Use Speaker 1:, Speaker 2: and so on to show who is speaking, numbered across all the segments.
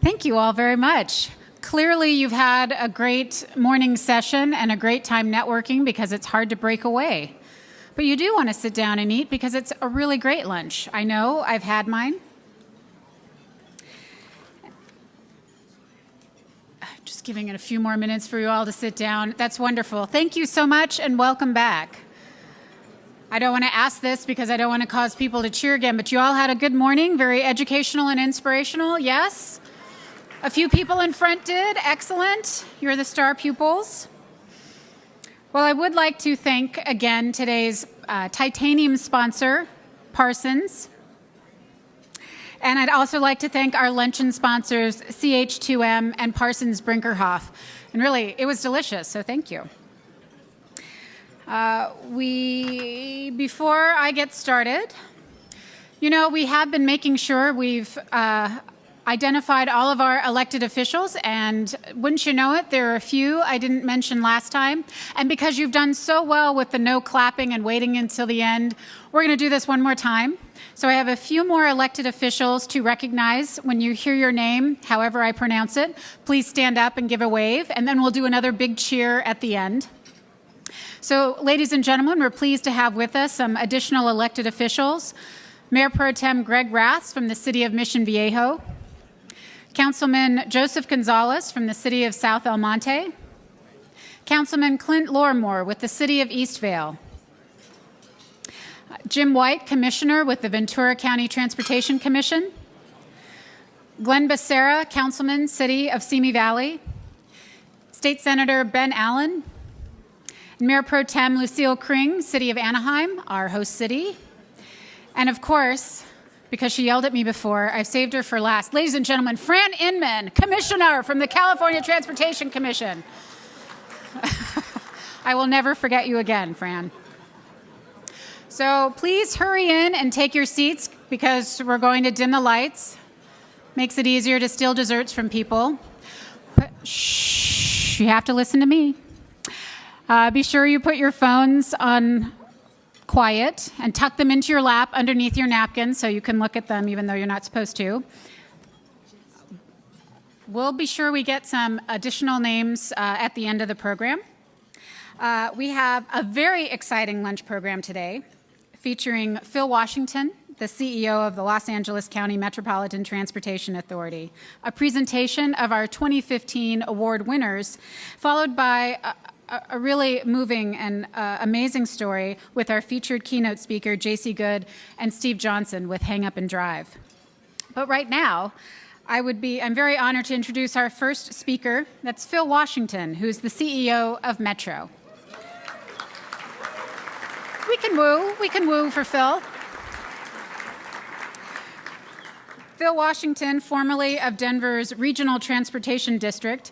Speaker 1: Thank you all very much. Clearly, you've had a great morning session and a great time networking because it's hard to break away. But you do want to sit down and eat because it's a really great lunch. I know, I've had mine. Just giving it a few more minutes for you all to sit down. That's wonderful. Thank you so much and welcome back. I don't want to ask this because I don't want to cause people to cheer again, but you all had a good morning, very educational and inspirational, yes? A few people in front did, excellent. You're the star pupils. Well, I would like to thank again today's titanium sponsor, Parsons. And I'd also like to thank our luncheon sponsors, CH2M and Parsons Brinkerhoff. And really, it was delicious, so thank you. Before I get started, we have been making sure we've identified all of our elected officials, and wouldn't you know it, there are a few I didn't mention last time. And because you've done so well with the no clapping and waiting until the end, we're going to do this one more time. So I have a few more elected officials to recognize. When you hear your name, however I pronounce it, please stand up and give a wave, and then we'll do another big cheer at the end. So, ladies and gentlemen, we're pleased to have with us some additional elected officials. Mayor Pro Tem Greg Raths from the City of Mission Viejo, Councilman Joseph Gonzalez from the City of South El Monte, Councilman Clint Lorimore with the City of Eastvale, Jim White, Commissioner with the Ventura County Transportation Commission, Glenn Becerra, Councilman, City of Simi Valley, State Senator Ben Allen, Mayor Pro Tem Lucille Kring, City of Anaheim, our host city. And of course, because she yelled at me before, I've saved her for last. Ladies and gentlemen, Fran Inman, Commissioner from the California Transportation Commission. I will never forget you again, Fran. So please hurry in and take your seats because we're going to dim the lights. Makes it easier to steal desserts from people. But shh, you have to listen to me. Be sure you put your phones on quiet and tuck them into your lap underneath your napkin so you can look at them even though you're not supposed to. We'll be sure we get some additional names at the end of the program. We have a very exciting lunch program today featuring Phil Washington, the CEO of the Los Angeles County Metropolitan Transportation Authority, a presentation of our 2015 award winners, followed by a really moving and amazing story with our featured keynote speaker, J.C. Good, and Steve Johnson with Hang Up and Drive. But right now, I'm very honored to introduce our first speaker. That's Phil Washington, who's the CEO of Metro. We can woo for Phil. Phil Washington, formerly of Denver's Regional Transportation District,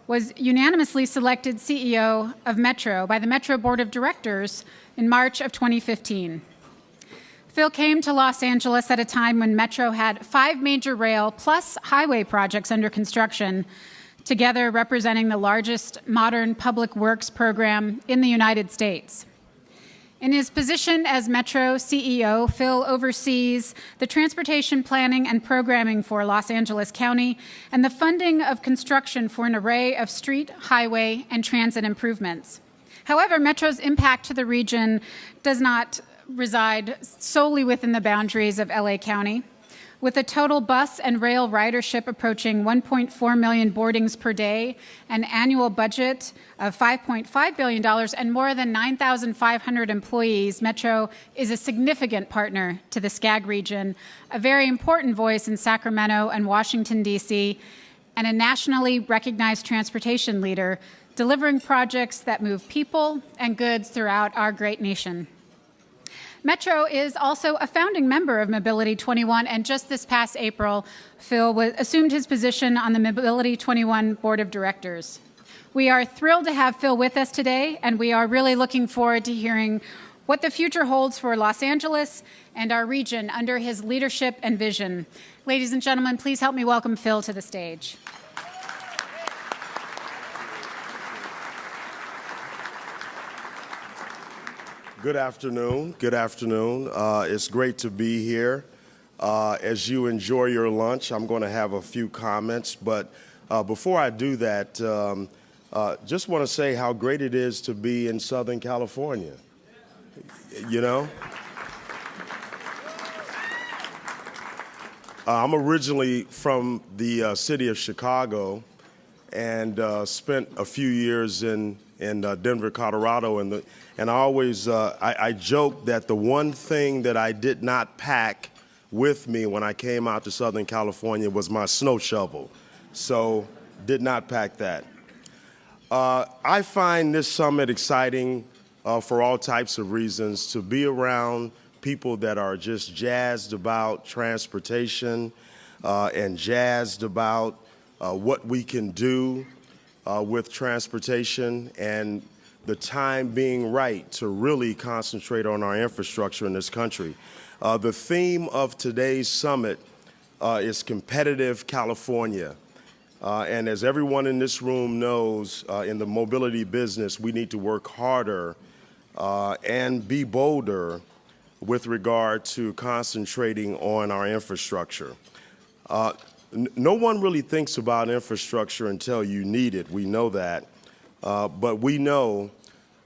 Speaker 1: was unanimously selected CEO of Metro by the Metro Board of Directors in March of 2015. Phil came to Los Angeles at a time when Metro had 5 major rail plus highway projects under construction, together representing the largest modern public works program in the United States. In his position as Metro CEO, Phil oversees the transportation planning and programming for Los Angeles County and the funding of construction for an array of street, highway, and transit improvements. However, Metro's impact to the region does not reside solely within the boundaries of LA County. With a total bus and rail ridership approaching 1.4 million boardings per day, an annual budget of $5.5 billion, and more than 9,500 employees, Metro is a significant partner to the SCAG region, a very important voice in Sacramento and Washington, D.C., and a nationally recognized transportation leader, delivering projects that move people and goods throughout our great nation. Metro is also a founding member of Mobility 21, and just this past April, Phil assumed his position on the Mobility 21 Board of Directors. We are thrilled to have Phil with us today, and we are really looking forward to hearing what the future holds for Los Angeles and our region under his leadership and vision. Ladies and gentlemen, please help me welcome Phil to the stage.
Speaker 2: Good afternoon. It's great to be here. As you enjoy your lunch, I'm going to have a few comments, but before I do that, just want to say how great it is to be in Southern California. You know? I'm originally from the city of Chicago and spent a few years in Denver, Colorado, and I always I joke that the one thing that I did not pack with me when I came out to Southern California was my snow shovel, so did not pack that. I find this summit exciting for all types of reasons, to be around people that are just jazzed about transportation and jazzed about what we can do with transportation, and the time being right to really concentrate on our infrastructure in this country. The theme of today's summit is Competitive California. And as everyone in this room knows, in the mobility business, we need to work harder and be bolder with regard to concentrating on our infrastructure. No one really thinks about infrastructure until you need it. We know that. But we know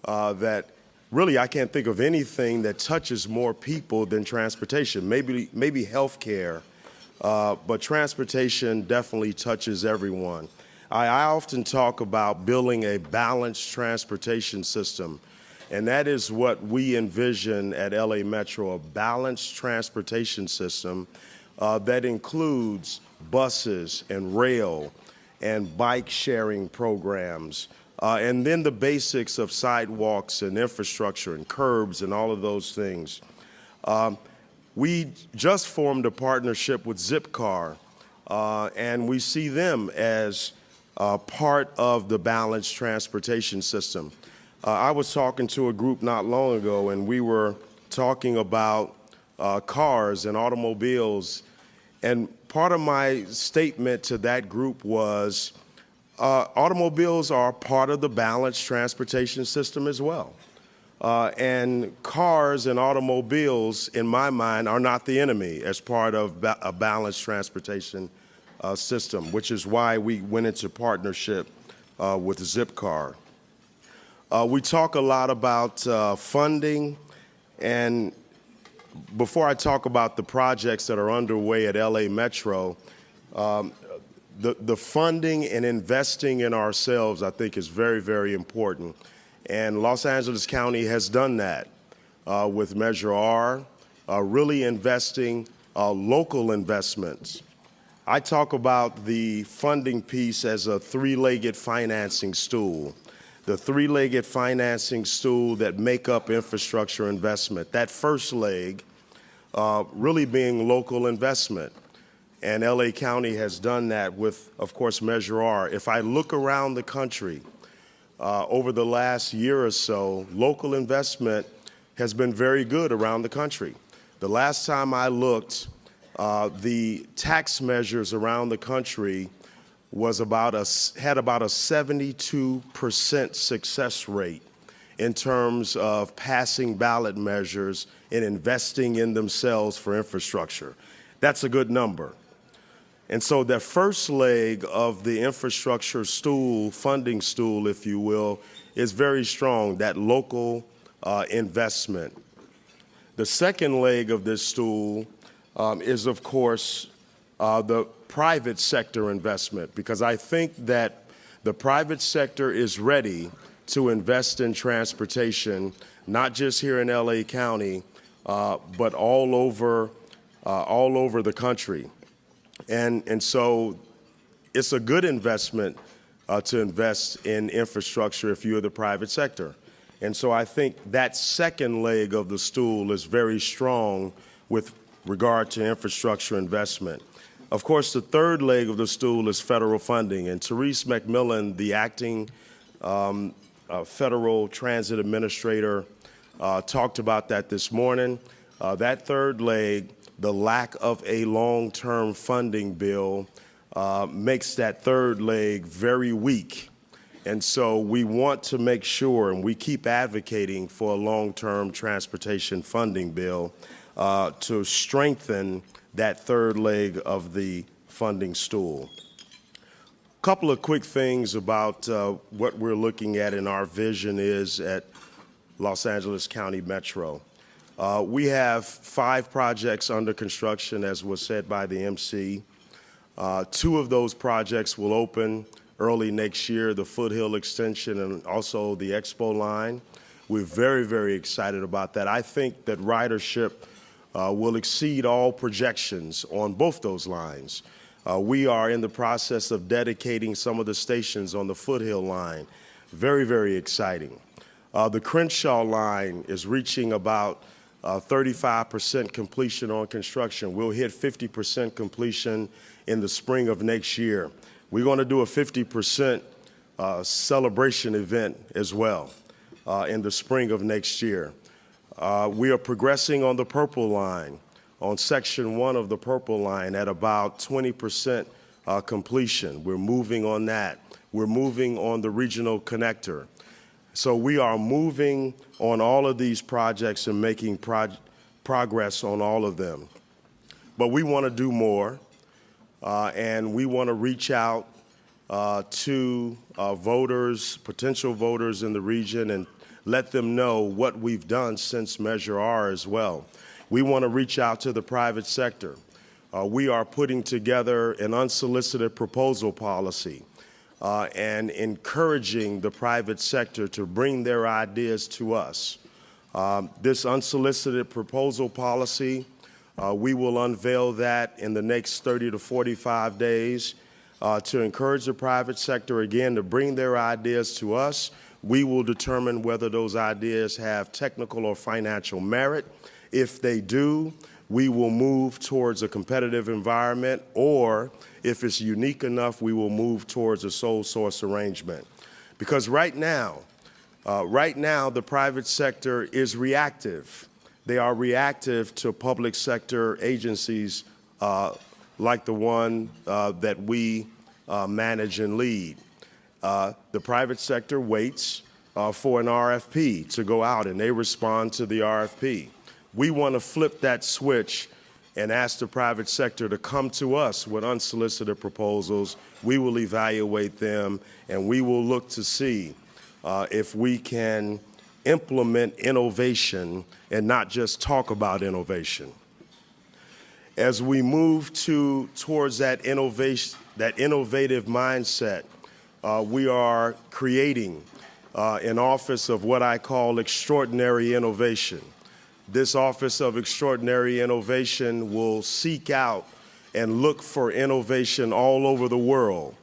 Speaker 2: that really I can't think of anything that touches more people than transportation. Maybe healthcare, but transportation definitely touches everyone. I often talk about building a balanced transportation system, and that is what we envision at LA Metro, a balanced transportation system that includes buses and rail and bike sharing programs, and then the basics of sidewalks and infrastructure and curbs and all of those things. We just formed a partnership with Zipcar, and we see them as part of the balanced transportation system. I was talking to a group not long ago, and we were talking about cars and automobiles, and part of my statement to that group was automobiles are part of the balanced transportation system as well. And cars and automobiles, in my mind, are not the enemy as part of a balanced transportation system, which is why we went into partnership with Zipcar. We talk a lot about funding, and before I talk about the projects that are underway at LA Metro, the funding and investing in ourselves, I think, is very, very important. And Los Angeles County has done that with Measure R, really investing local investments. I talk about the funding piece as a three-legged financing stool. The three-legged financing stool that make up infrastructure investment. That first leg really being local investment. And LA County has done that with, of course, Measure R. If I look around the country over the last year or so, local investment has been very good around the country. The last time I looked, the tax measures around the country had about a 72% success rate in terms of passing ballot measures and investing in themselves for infrastructure. That's a good number. And so the first leg of the infrastructure stool, funding stool, if you will, is very strong, that local investment. The second leg of this stool is, of course, the private sector investment, because I think that the private sector is ready to invest in transportation, not just here in LA County, but all over the country. And so it's a good investment to invest in infrastructure if you're the private sector. And so I think that second leg of the stool is very strong with regard to infrastructure investment. Of course, the third leg of the stool is federal funding, and Therese McMillan, the acting federal transit administrator, talked about that this morning. That third leg, the lack of a long-term funding bill, makes that third leg very weak. And so we want to make sure, and we keep advocating for a long-term transportation funding bill. to strengthen that third leg of the funding stool. Couple of quick things about what we're looking at in our vision is at Los Angeles County Metro. We have 5 projects under construction, as was said by the MC. 2 of those projects will open early next year, the Foothill Extension and also the Expo line. We're very, very excited about that. I think that ridership will exceed all projections on both those lines. We are in the process of dedicating some of the stations on the Foothill line. Very, very exciting. The Crenshaw line is reaching about 35% completion on construction. We'll hit 50% completion in the spring of next year. We're going to do a 50% celebration event as well in the spring of next year. We are progressing on the Purple line, on Section 1 of the Purple line at about 20% completion. We're moving on that. We're moving on the regional connector. So we are moving on all of these projects and making progress on all of them. But we want to do more, and we want to reach out to voters, potential voters in the region, and let them know what we've done since Measure R as well. We want to reach out to the private sector. We are putting together an unsolicited proposal policy and encouraging the private sector to bring their ideas to us. This unsolicited proposal policy, we will unveil that in the next 30 to 45 days to encourage the private sector, again, to bring their ideas to us. We will determine whether those ideas have technical or financial merit. If they do, we will move towards a competitive environment, or if it's unique enough, we will move towards a sole source arrangement. Because right now, the private sector is reactive. They are reactive to public sector agencies like the one that we manage and lead. The private sector waits for an RFP to go out, and they respond to the RFP. We want to flip that switch and ask the private sector to come to us with unsolicited proposals. We will evaluate them, and we will look to see if we can implement innovation and not just talk about innovation. As we move towards that innovative mindset, we are creating an office of what I call extraordinary innovation. This Office of Extraordinary Innovation will seek out and look for innovation all over the world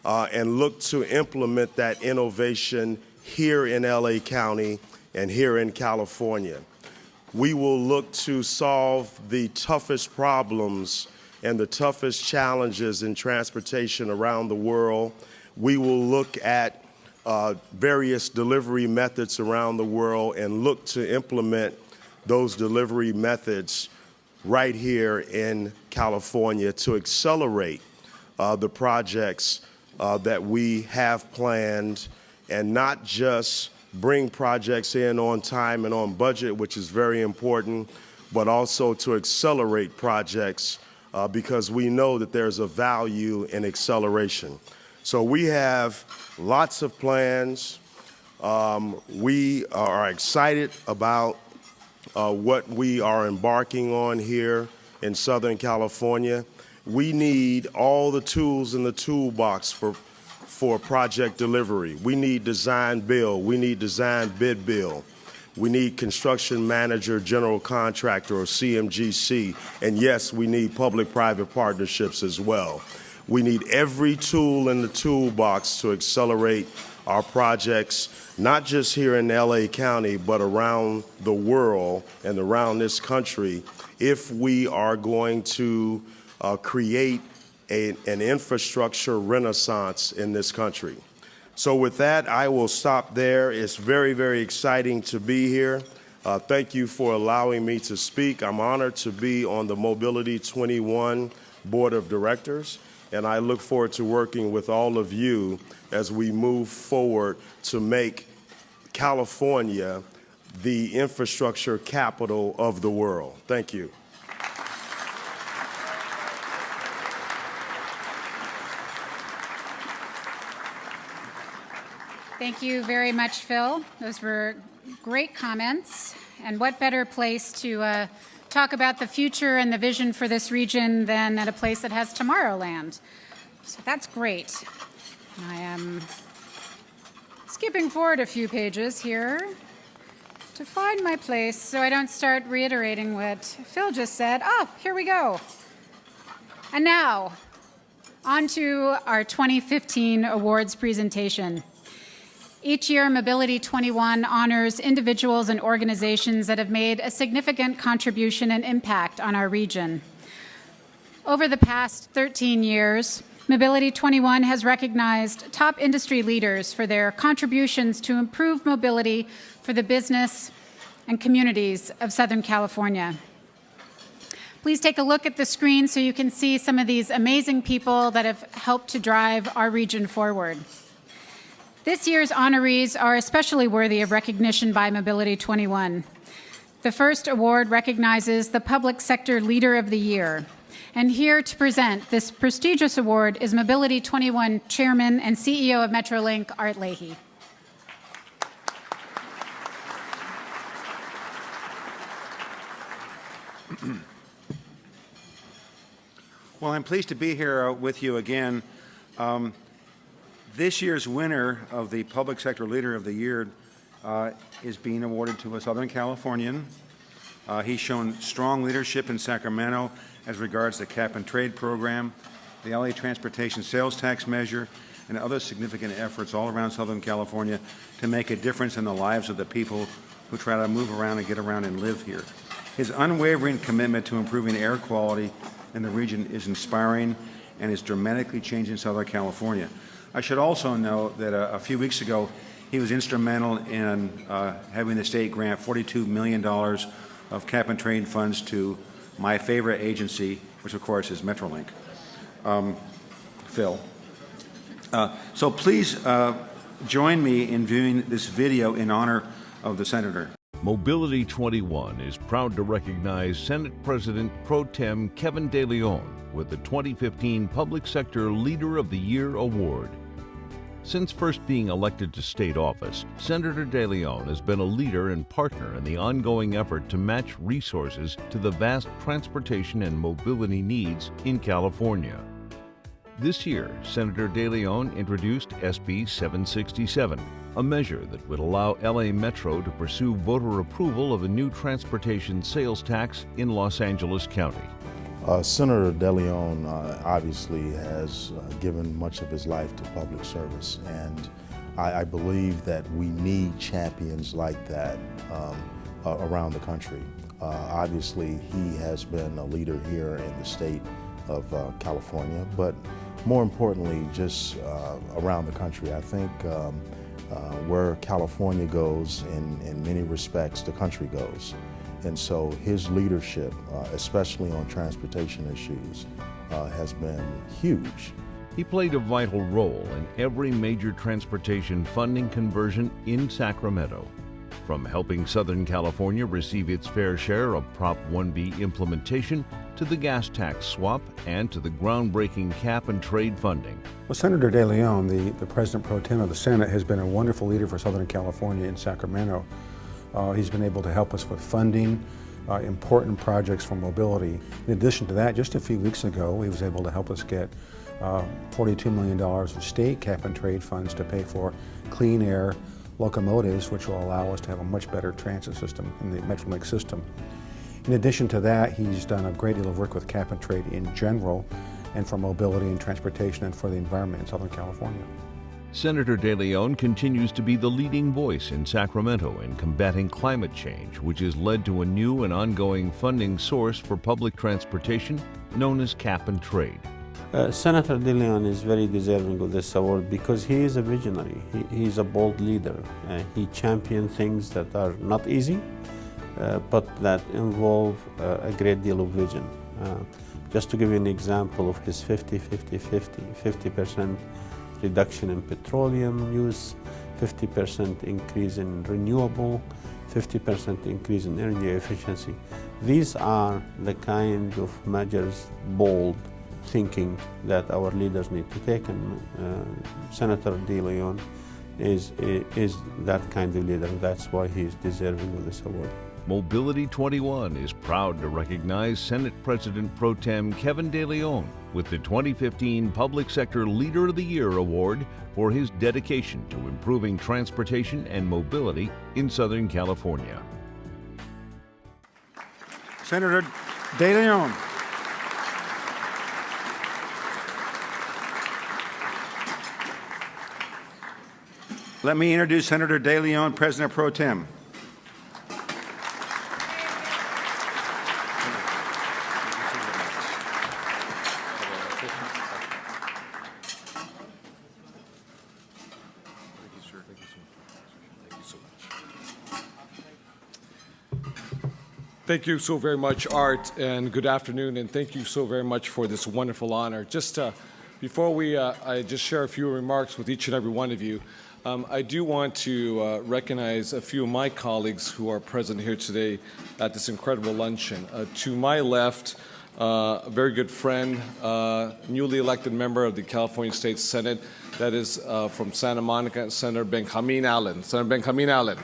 Speaker 2: and look to implement that innovation here in LA County and here in California. We will look to solve the toughest problems and the toughest challenges in transportation around the world. We will look at various delivery methods around the world and look to implement those delivery methods right here in California to accelerate the projects that we have planned, and not just bring projects in on time and on budget, which is very important, but also to accelerate projects because we know that there's a value in acceleration. So we have lots of plans. We are excited about what we are embarking on here in Southern California. We need all the tools in the toolbox for project delivery. We need design build. We need design bid build. We need construction manager, general contractor, or CMGC. And yes, we need public-private partnerships as well. We need every tool in the toolbox to accelerate our projects, not just here in LA County, but around the world and around this country, if we are going to create an infrastructure renaissance in this country. So with that, I will stop there. It's very, very exciting to be here. Thank you for allowing me to speak. I'm honored to be on the Mobility 21 Board of Directors, and I look forward to working with all of you as we move forward to make California the infrastructure capital of the world. Thank you.
Speaker 1: Thank you very much, Phil. Those were great comments. And what better place to talk about the future and the vision for this region than at a place that has Tomorrowland. So that's great. I am skipping forward a few pages here to find my place so I don't start reiterating what Phil just said. Oh, here we go. And now, on to our 2015 awards presentation. Each year, Mobility 21 honors individuals and organizations that have made a significant contribution and impact on our region. Over the past 13 years, Mobility 21 has recognized top industry leaders for their contributions to improve mobility for the business and communities of Southern California. Please take a look at the screen so you can see some of these amazing people that have helped to drive our region forward. This year's honorees are especially worthy of recognition by Mobility 21. The first award recognizes the Public Sector Leader of the Year. And here to present this prestigious award is Mobility 21 Chairman and CEO of Metrolink, Art Leahy.
Speaker 3: Well, I'm pleased to be here with you again. This year's winner of the Public Sector Leader of the Year is being awarded to a Southern Californian. He's shown strong leadership in Sacramento as regards the cap-and-trade program, the LA Transportation Sales Tax Measure, and other significant efforts all around Southern California to make a difference in the lives of the people who try to move around and get around and live here. His unwavering commitment to improving air quality in the region is inspiring and is dramatically changing Southern California. I should also note that a few weeks ago, he was instrumental in having the state grant $42 million of cap-and-trade funds to my favorite agency, which of course is Metrolink. Phil. So please join me in viewing this video in honor of the Senator.
Speaker 4: Mobility 21 is proud to recognize Senate President Pro Tem Kevin De Leon with the 2015 Public Sector Leader of the Year Award. Since first being elected to state office, Senator De Leon has been a leader and partner in the ongoing effort to match resources to the vast transportation and mobility needs in California. This year, Senator De Leon introduced SB 767, a measure that would allow LA Metro to pursue voter approval of a new transportation sales tax in Los Angeles County.
Speaker 5: Senator De Leon obviously has given much of his life to public service, and I believe that we need champions like that around the country. Obviously, he has been a leader here in the state of California, but more importantly, just around the country. I think where California goes, in many respects, the country goes. And so his leadership, especially on transportation issues, has been huge.
Speaker 4: He played a vital role in every major transportation funding conversion in Sacramento, from helping Southern California receive its fair share of Prop 1B implementation to the gas tax swap and to the groundbreaking cap-and-trade funding.
Speaker 6: Well, Senator De Leon, the President Pro Tem of the Senate, has been a wonderful leader for Southern California in Sacramento. He's been able to help us with funding important projects for mobility. In addition to that, just a few weeks ago, he was able to help us get $42 million of state cap-and-trade funds to pay for clean air locomotives, which will allow us to have a much better transit system in the Metrolink system. In addition to that, he's done a great deal of work with cap-and-trade in general and for mobility and transportation and for the environment in Southern California.
Speaker 4: Senator De Leon continues to be the leading voice in Sacramento in combating climate change, which has led to a new and ongoing funding source for public transportation known as cap-and-trade.
Speaker 7: Senator De Leon is very deserving of this award because he is a visionary. He's a bold leader. He champions things that are not easy, but that involve a great deal of vision. Just to give you an example of his 50% reduction in petroleum use, 50% increase in renewable, 50% increase in energy efficiency. These are the kind of measures, bold thinking, that our leaders need to take, and Senator De Leon is that kind of leader. That's why he is deserving of this award.
Speaker 4: Mobility 21 is proud to recognize Senate President Pro Tem Kevin De Leon with the 2015 Public Sector Leader of the Year Award for his dedication to improving transportation and mobility in Southern California.
Speaker 3: Senator De Leon. Let me introduce Senator De Leon, President Pro Tem.
Speaker 8: Thank you so very much, Art, and good afternoon, and thank you so very much for this wonderful honor. Just before I just share a few remarks with each and every one of you, I do want to recognize a few of my colleagues who are present here today at this incredible luncheon. To my left, a very good friend, newly elected member of the California State Senate, that is from Santa Monica, Senator Benjamin Allen. Senator Benjamin Allen.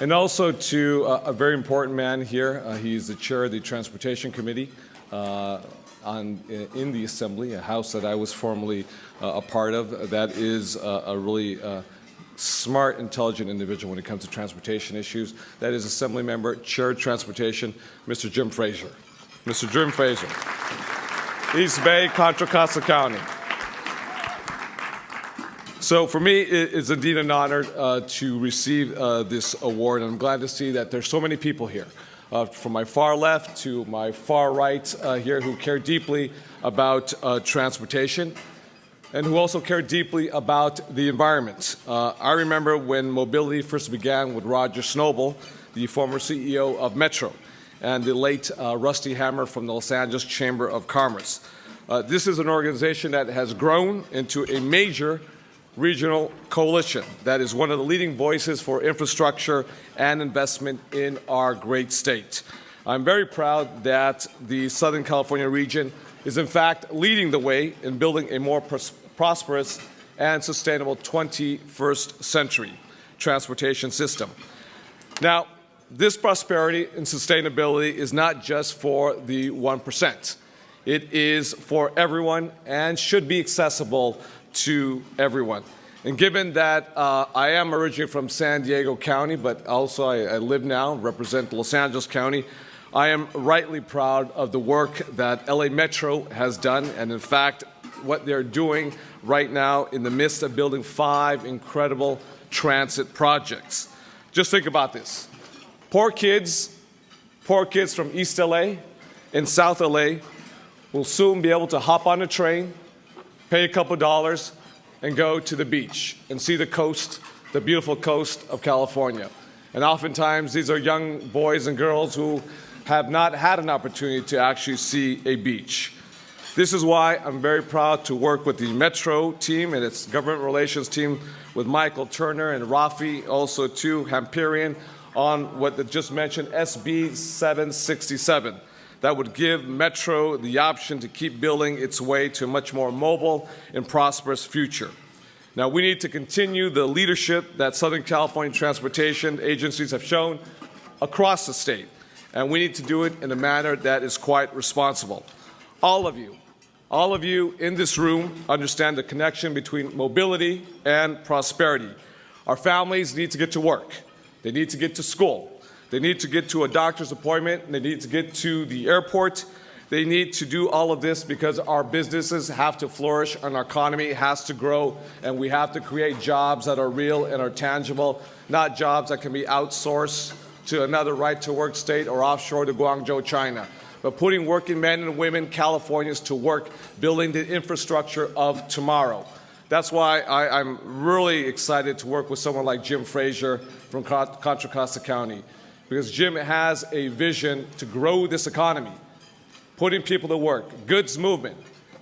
Speaker 8: And also to a very important man here. He's the chair of the Transportation Committee in the Assembly, a house that I was formerly a part of. That is a really smart, intelligent individual when it comes to transportation issues. That is Assembly Member, Chair of Transportation, Mr. Jim Frazier. Mr. Jim Frazier. East Bay, Contra Costa County. So for me, it is indeed an honor to receive this award. I'm glad to see that there's so many people here, from my far left to my far right here, who care deeply about transportation and who also care deeply about the environment. I remember when mobility first began with Roger Snowball, the former CEO of Metro, and the late Rusty Hammer from the Los Angeles Chamber of Commerce. This is an organization that has grown into a major regional coalition that is one of the leading voices for infrastructure and investment in our great state. I'm very proud that the Southern California region is in fact leading the way in building a more prosperous and sustainable 21st century transportation system. Now, this prosperity and sustainability is not just for the 1%. It is for everyone and should be accessible to everyone. And given that I am originally from San Diego County, but also I live now, represent Los Angeles County, I am rightly proud of the work that LA Metro has done, and in fact, what they're doing right now in the midst of building 5 incredible transit projects. Just think about this. Poor kids from East LA and South LA will soon be able to hop on a train, pay a couple dollars, and go to the beach and see the coast, the beautiful coast of California. And oftentimes, these are young boys and girls who have not had an opportunity to actually see a beach. This is why I'm very proud to work with the Metro team and its government relations team with Michael Turner and Rafi, also too, Hamperian, on what they just mentioned, SB 767. That would give Metro the option to keep building its way to a much more mobile and prosperous future. Now, we need to continue the leadership that Southern California transportation agencies have shown across the state, and we need to do it in a manner that is quite responsible. All of you in this room understand the connection between mobility and prosperity. Our families need to get to work. They need to get to school. They need to get to a doctor's appointment, and they need to get to the airport. They need to do all of this because our businesses have to flourish and our economy has to grow, and we have to create jobs that are real and are tangible, not jobs that can be outsourced to another right-to-work state or offshore to Guangzhou, China, but putting working men and women, Californians, to work building the infrastructure of tomorrow. That's why I'm really excited to work with someone like Jim Frazier from Contra Costa County, because Jim has a vision to grow this economy, putting people to work, goods movement,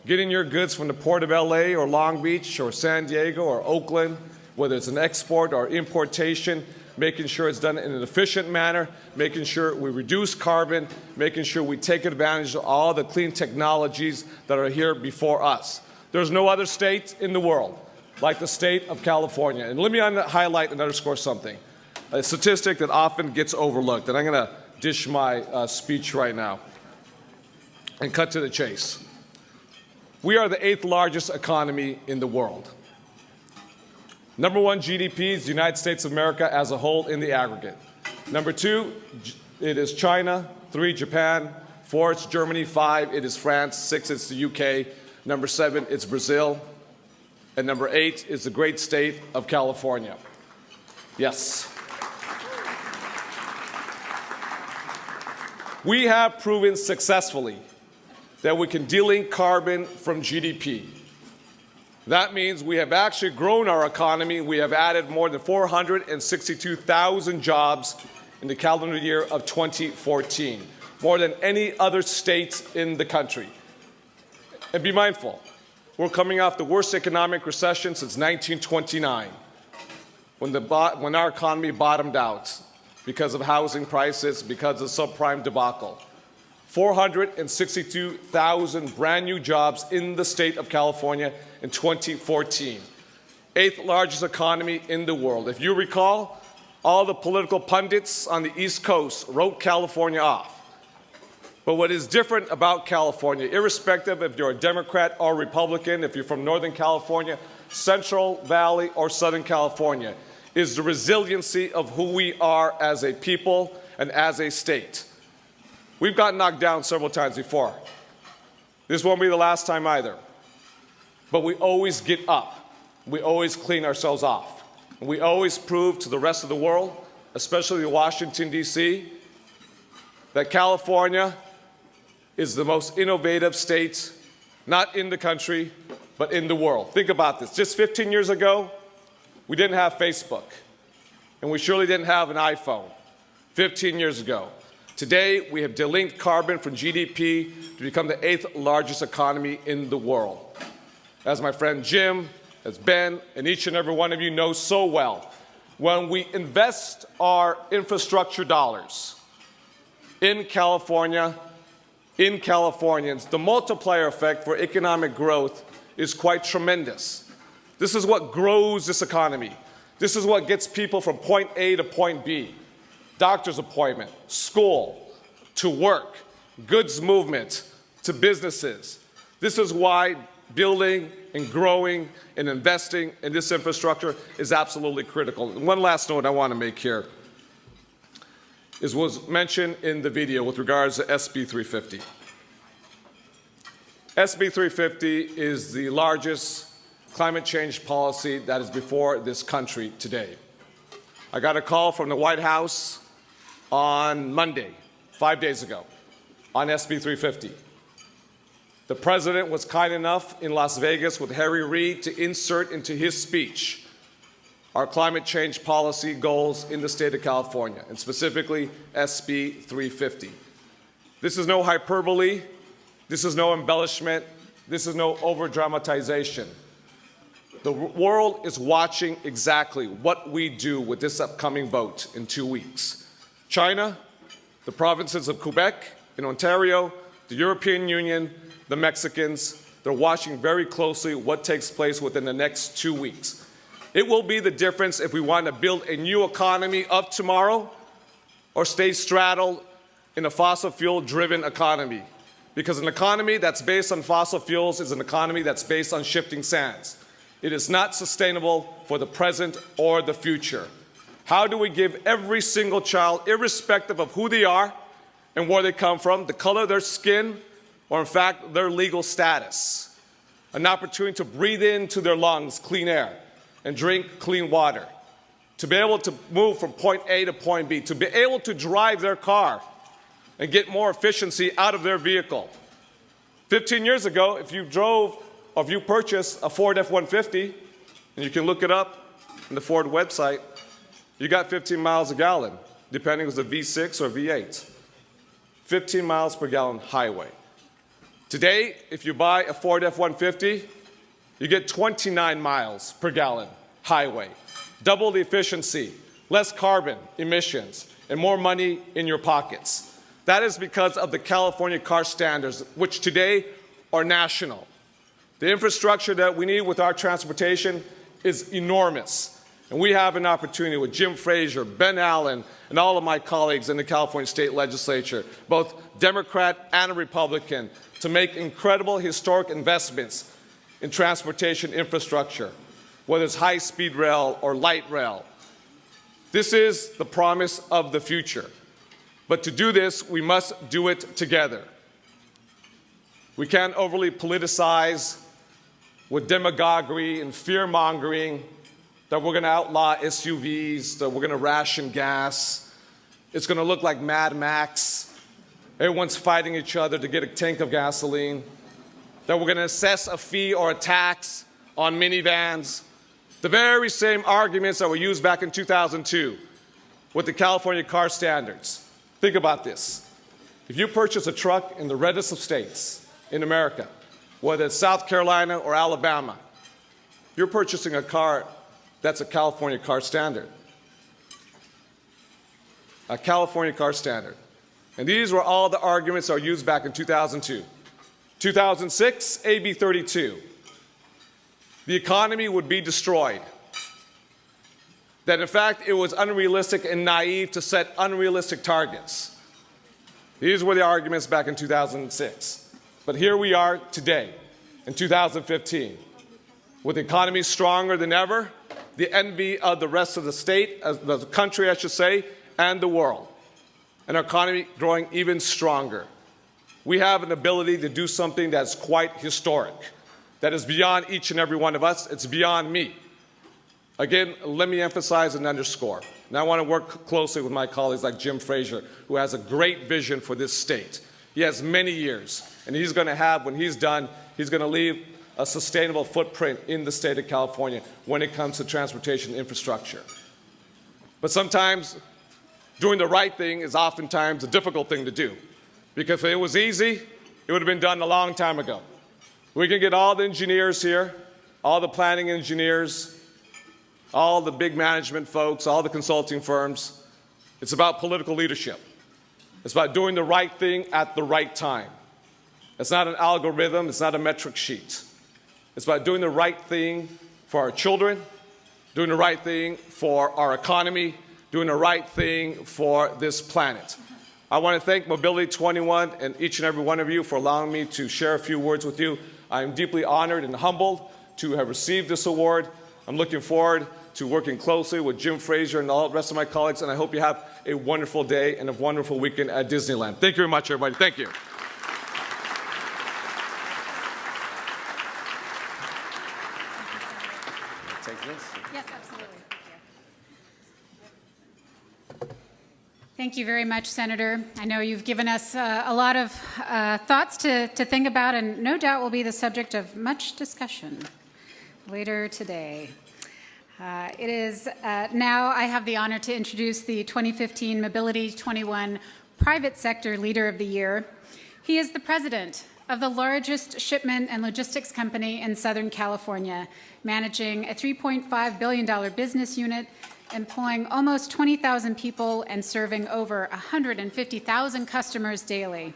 Speaker 8: getting your goods from the port of LA or Long Beach or San Diego or Oakland, whether it's an export or importation, making sure it's done in an efficient manner, making sure we reduce carbon, making sure we take advantage of all the clean technologies that are here before us. There's no other state in the world like the state of California. And let me highlight and underscore something, a statistic that often gets overlooked. And I'm going to dish my speech right now and cut to the chase. We are the 8th largest economy in the world. Number 1 GDP is the United States of America as a whole in the aggregate. Number 2, it is China. 3, Japan. 4, it's Germany. 5, it is France. 6, it's the UK. Number 7, it's Brazil. And number 8 is the great state of California. Yes. We have proven successfully that we can delink carbon from GDP. That means we have actually grown our economy. We have added more than 462,000 jobs in the calendar year of 2014, more than any other state in the country. And be mindful, we're coming off the worst economic recession since 1929, when our economy bottomed out because of housing prices, because of the subprime debacle. 462,000 brand new jobs in the state of California in 2014. 8th largest economy in the world. If you recall, all the political pundits on the East Coast wrote California off. But what is different about California, irrespective if you're a Democrat or Republican, if you're from Northern California, Central Valley, or Southern California, is the resiliency of who we are as a people and as a state. We've gotten knocked down several times before. This won't be the last time either. But we always get up. We always clean ourselves off. And we always prove to the rest of the world, especially Washington, D.C., that California is the most innovative state, not in the country, but in the world. Think about this. Just 15 years ago, we didn't have Facebook, and we surely didn't have an iPhone 15 years ago. Today, we have delinked carbon from GDP to become the 8th largest economy in the world. As my friend Jim, as Ben, and each and every one of you know so well, when we invest our infrastructure dollars in California, in Californians, the multiplier effect for economic growth is quite tremendous. This is what grows this economy. This is what gets people from point A to point B. Doctor's appointment, school, to work, goods movement, to businesses. This is why building and growing and investing in this infrastructure is absolutely critical. And one last note I want to make here is what was mentioned in the video with regards to SB 350. SB 350 is the largest climate change policy that is before this country today. I got a call from the White House on Monday, 5 days ago, on SB 350. The president was kind enough in Las Vegas with Harry Reid to insert into his speech our climate change policy goals in the state of California, and specifically SB 350. This is no hyperbole. This is no embellishment. This is no over-dramatization. The world is watching exactly what we do with this upcoming vote in 2 weeks. China, the provinces of Quebec and Ontario, the European Union, the Mexicans, they're watching very closely what takes place within the next 2 weeks. It will be the difference if we want to build a new economy of tomorrow or stay straddled in a fossil fuel-driven economy. Because an economy that's based on fossil fuels is an economy that's based on shifting sands. It is not sustainable for the present or the future. How do we give every single child, irrespective of who they are and where they come from, the color of their skin, or in fact, their legal status, an opportunity to breathe into their lungs clean air and drink clean water, to be able to move from point A to point B, to be able to drive their car and get more efficiency out of their vehicle. 15 years ago, if you drove or if you purchased a Ford F-150, and you can look it up on the Ford website, you got 15 miles a gallon, depending if it was a V6 or V8. 15 miles per gallon highway. Today, if you buy a Ford F-150, you get 29 miles per gallon highway. double the efficiency, less carbon emissions, and more money in your pockets. That is because of the California car standards, which today are national. The infrastructure that we need with our transportation is enormous. And we have an opportunity with Jim Frazier, Ben Allen, and all of my colleagues in the California State Legislature, both Democrat and Republican, to make incredible historic investments in transportation infrastructure, whether it's high-speed rail or light rail. This is the promise of the future. But to do this, we must do it together. We can't overly politicize with demagoguery and fear-mongering that we're going to outlaw SUVs, that we're going to ration gas. It's going to look like Mad Max. Everyone's fighting each other to get a tank of gasoline. That we're going to assess a fee or a tax on minivans. The very same arguments that were used back in 2002 with the California car standards. Think about this. If you purchase a truck in the reddest of states in America, whether it's South Carolina or Alabama, you're purchasing a car that's a California car standard. A California car standard. And these were all the arguments that were used back in 2002. 2006, AB 32. The economy would be destroyed. That in fact it was unrealistic and naive to set unrealistic targets. These were the arguments back in 2006. But here we are today, in 2015, with the economy stronger than ever, the envy of the rest of the state, the country I should say, and the world. And our economy growing even stronger. We have an ability to do something that's quite historic, that is beyond each and every one of us. It's beyond me. Again, let me emphasize and underscore. And I want to work closely with my colleagues like Jim Frazier, who has a great vision for this state. He has many years, and he's going to have, when he's done, he's going to leave a sustainable footprint in the state of California when it comes to transportation infrastructure. But sometimes doing the right thing is oftentimes a difficult thing to do, because if it was easy, it would have been done a long time ago. We can get all the engineers here, all the planning engineers, all the big management folks, all the consulting firms. It's about political leadership. It's about doing the right thing at the right time. It's not an algorithm, it's not a metric sheet. It's about doing the right thing for our children, doing the right thing for our economy, doing the right thing for this planet. I want to thank Mobility 21 and each and every one of you for allowing me to share a few words with you. I am deeply honored and humbled to have received this award. I'm looking forward to working closely with Jim Frazier and all the rest of my colleagues, and I hope you have a wonderful day and a wonderful weekend at Disneyland. Thank you very much, everybody. Thank you.
Speaker 9: Take this.
Speaker 1: Yes, absolutely. Thank you very much, Senator. I know you've given us a lot of thoughts to think about, and no doubt will be the subject of much discussion later today. It is now I have the honor to introduce the 2015 Mobility 21 Private Sector Leader of the Year. He is the president of the largest shipment and logistics company in Southern California, managing a $3.5 billion business unit, employing almost 20,000 people and serving over 150,000 customers daily.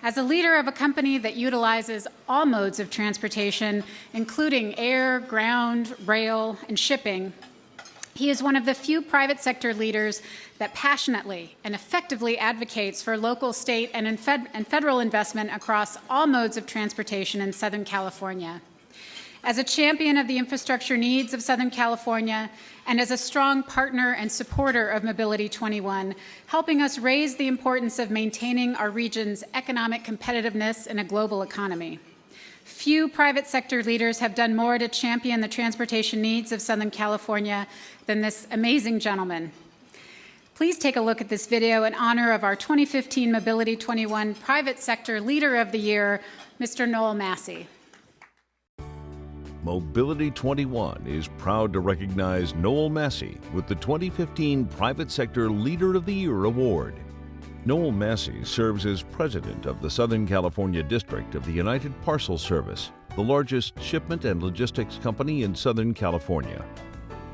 Speaker 1: As a leader of a company that utilizes all modes of transportation, including air, ground, rail, and shipping, he is one of the few private sector leaders that passionately and effectively advocates for local, state, and federal investment across all modes of transportation in Southern California. As a champion of the infrastructure needs of Southern California, and as a strong partner and supporter of Mobility 21, helping us raise the importance of maintaining our region's economic competitiveness in a global economy. Few private sector leaders have done more to champion the transportation needs of Southern California than this amazing gentleman. Please take a look at this video in honor of our 2015 Mobility 21 Private Sector Leader of the Year, Mr. Noel Massey.
Speaker 4: Mobility 21 is proud to recognize Noel Massey with the 2015 Private Sector Leader of the Year Award. Noel Massey serves as president of the Southern California District of the United Parcel Service, the largest shipment and logistics company in Southern California.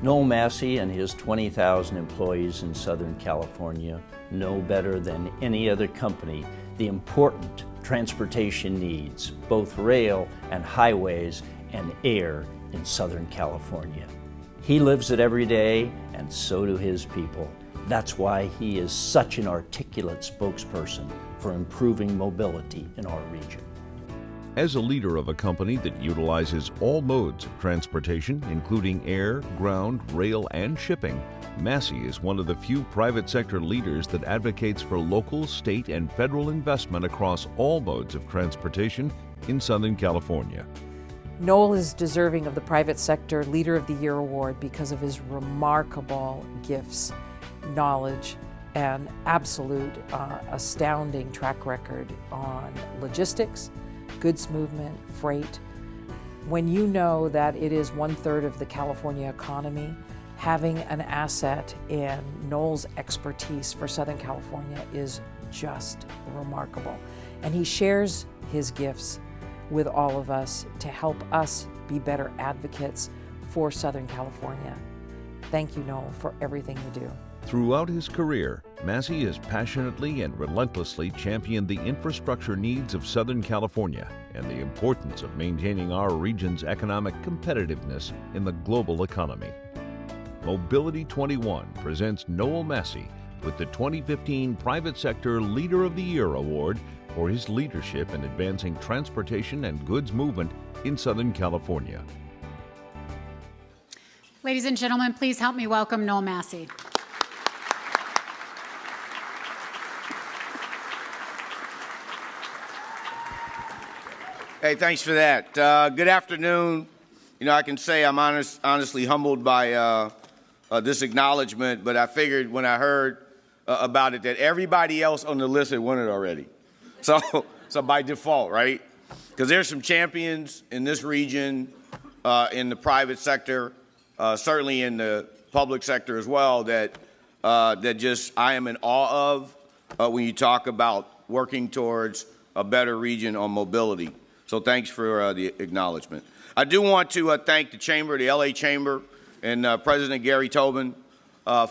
Speaker 9: Noel Massey and his 20,000 employees in Southern California know better than any other company the important transportation needs, both rail and highways and air in Southern California. He lives it every day, and so do his people. That's why he is such an articulate spokesperson for improving mobility in our region.
Speaker 4: As a leader of a company that utilizes all modes of transportation, including air, ground, rail, and shipping, Massey is one of the few private sector leaders that advocates for local, state, and federal investment across all modes of transportation in Southern California.
Speaker 10: Noel is deserving of the Private Sector Leader of the Year award because of his remarkable gifts, knowledge, and absolute astounding track record on logistics, goods movement, freight. When you know that it is 1/3 of the California economy, having an asset in Noel's expertise for Southern California is just remarkable. And he shares his gifts with all of us to help us be better advocates for Southern California. Thank you, Noel, for everything you do.
Speaker 4: Throughout his career, Massey has passionately and relentlessly championed the infrastructure needs of Southern California and the importance of maintaining our region's economic competitiveness in the global economy. Mobility 21 presents Noel Massey with the 2015 Private Sector Leader of the Year Award for his leadership in advancing transportation and goods movement in Southern California.
Speaker 1: Ladies and gentlemen, please help me welcome Noel Massey.
Speaker 11: Hey, thanks for that. Good afternoon. You know, I can say I'm honestly humbled by this acknowledgement, but I figured when I heard about it that everybody else on the list had won it already. So by default, right? Because there's some champions in this region, in the private sector, certainly in the public sector as well, that just I am in awe of when you talk about working towards a better region on mobility. So thanks for the acknowledgement. I do want to thank the Chamber, the LA Chamber, and President Gary Tobin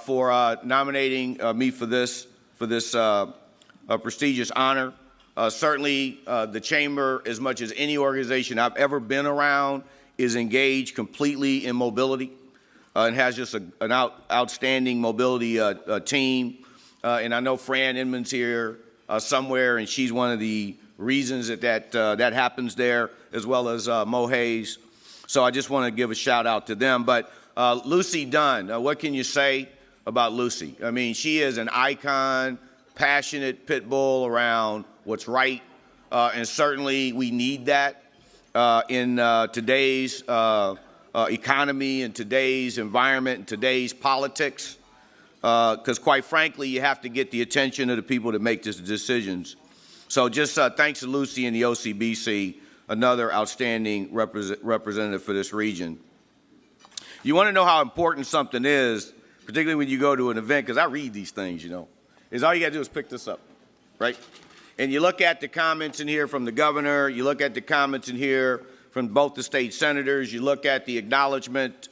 Speaker 11: for nominating me for this prestigious honor. Certainly, the Chamber, as much as any organization I've ever been around, is engaged completely in mobility and has just an outstanding mobility team. And I know Fran Inman's here somewhere, and she's one of the reasons that happens there, as well as Mo Hayes. So I just want to give a shout out to them. But Lucy Dunn, what can you say about Lucy? I mean, she is an icon, passionate pit bull around what's right, and certainly we need that in today's economy, and today's environment, and today's politics, because quite frankly, you have to get the attention of the people that make these decisions. So just thanks to Lucy and the OCBC, another outstanding representative for this region. You want to know how important something is, particularly when you go to an event, because I read these things, you know, is all you got to do is pick this up, right? And you look at the comments in here from the governor, you look at the comments in here from both the state senators, you look at the acknowledgement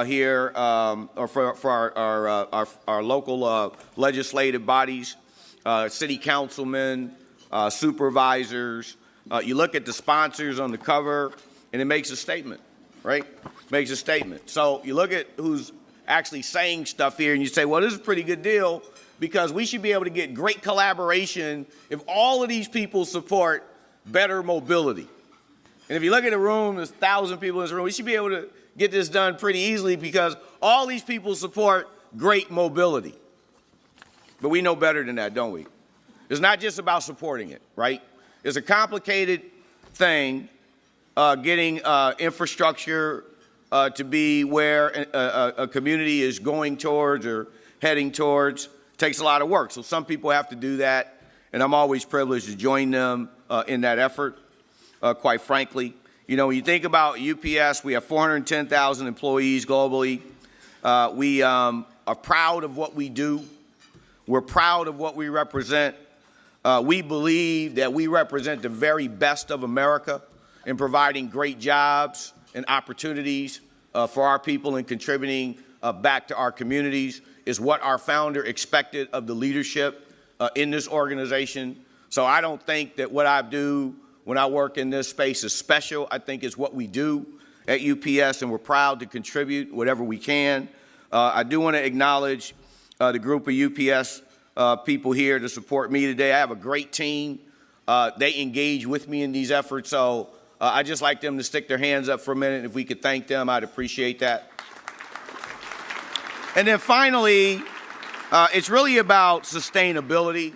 Speaker 11: here or for our local legislative bodies, city councilmen, supervisors. You look at the sponsors on the cover, and it makes a statement, right? Makes a statement. So you look at who's actually saying stuff here, and you say, well, this is a pretty good deal, because we should be able to get great collaboration if all of these people support better mobility. And if you look at the room, there's 1,000 people in this room, we should be able to get this done pretty easily because all these people support great mobility. But we know better than that, don't we? It's not just about supporting it, right? It's a complicated thing, getting infrastructure to be where a community is going towards or heading towards. It takes a lot of work. So some people have to do that, and I'm always privileged to join them in that effort, quite frankly. You know, when you think about UPS, we have 410,000 employees globally. We are proud of what we do. We're proud of what we represent. We believe that we represent the very best of America in providing great jobs and opportunities for our people and contributing back to our communities is what our founder expected of the leadership in this organization. So I don't think that what I do when I work in this space is special. I think it's what we do at UPS, and we're proud to contribute whatever we can. I do want to acknowledge the group of UPS people here to support me today. I have a great team. They engage with me in these efforts, so I'd just like them to stick their hands up for a minute. If we could thank them, I'd appreciate that. And then finally, it's really about sustainability.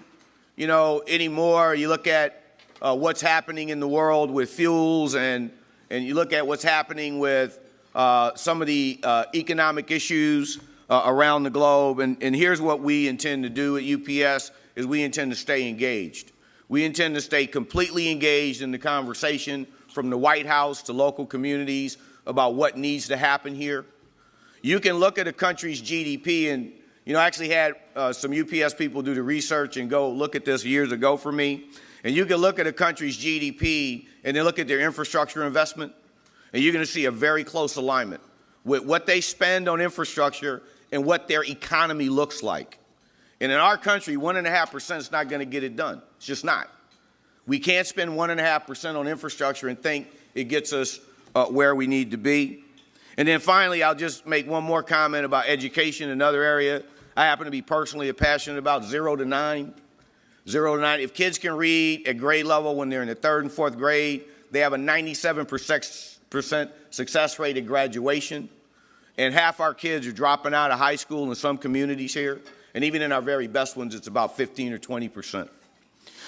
Speaker 11: You know, anymore, you look at what's happening in the world with fuels, and you look at what's happening with some of the economic issues around the globe. And here's what we intend to do at UPS is we intend to stay engaged. We intend to stay completely engaged in the conversation from the White House to local communities about what needs to happen here. You can look at a country's GDP, and I actually had some UPS people do the research and go look at this years ago for me. And you can look at a country's GDP and then look at their infrastructure investment, and you're going to see a very close alignment with what they spend on infrastructure and what their economy looks like. And in our country, 1.5% is not going to get it done. It's just not. We can't spend 1.5% on infrastructure and think it gets us where we need to be. And then finally, I'll just make one more comment about education, another area I happen to be personally passionate about, 0 to 9. 0 to 9. If kids can read at grade level when they're in the 3rd and 4th grade, they have a 97% success rate at graduation. And half our kids are dropping out of high school in some communities here. And even in our very best ones, it's about 15 or 20%.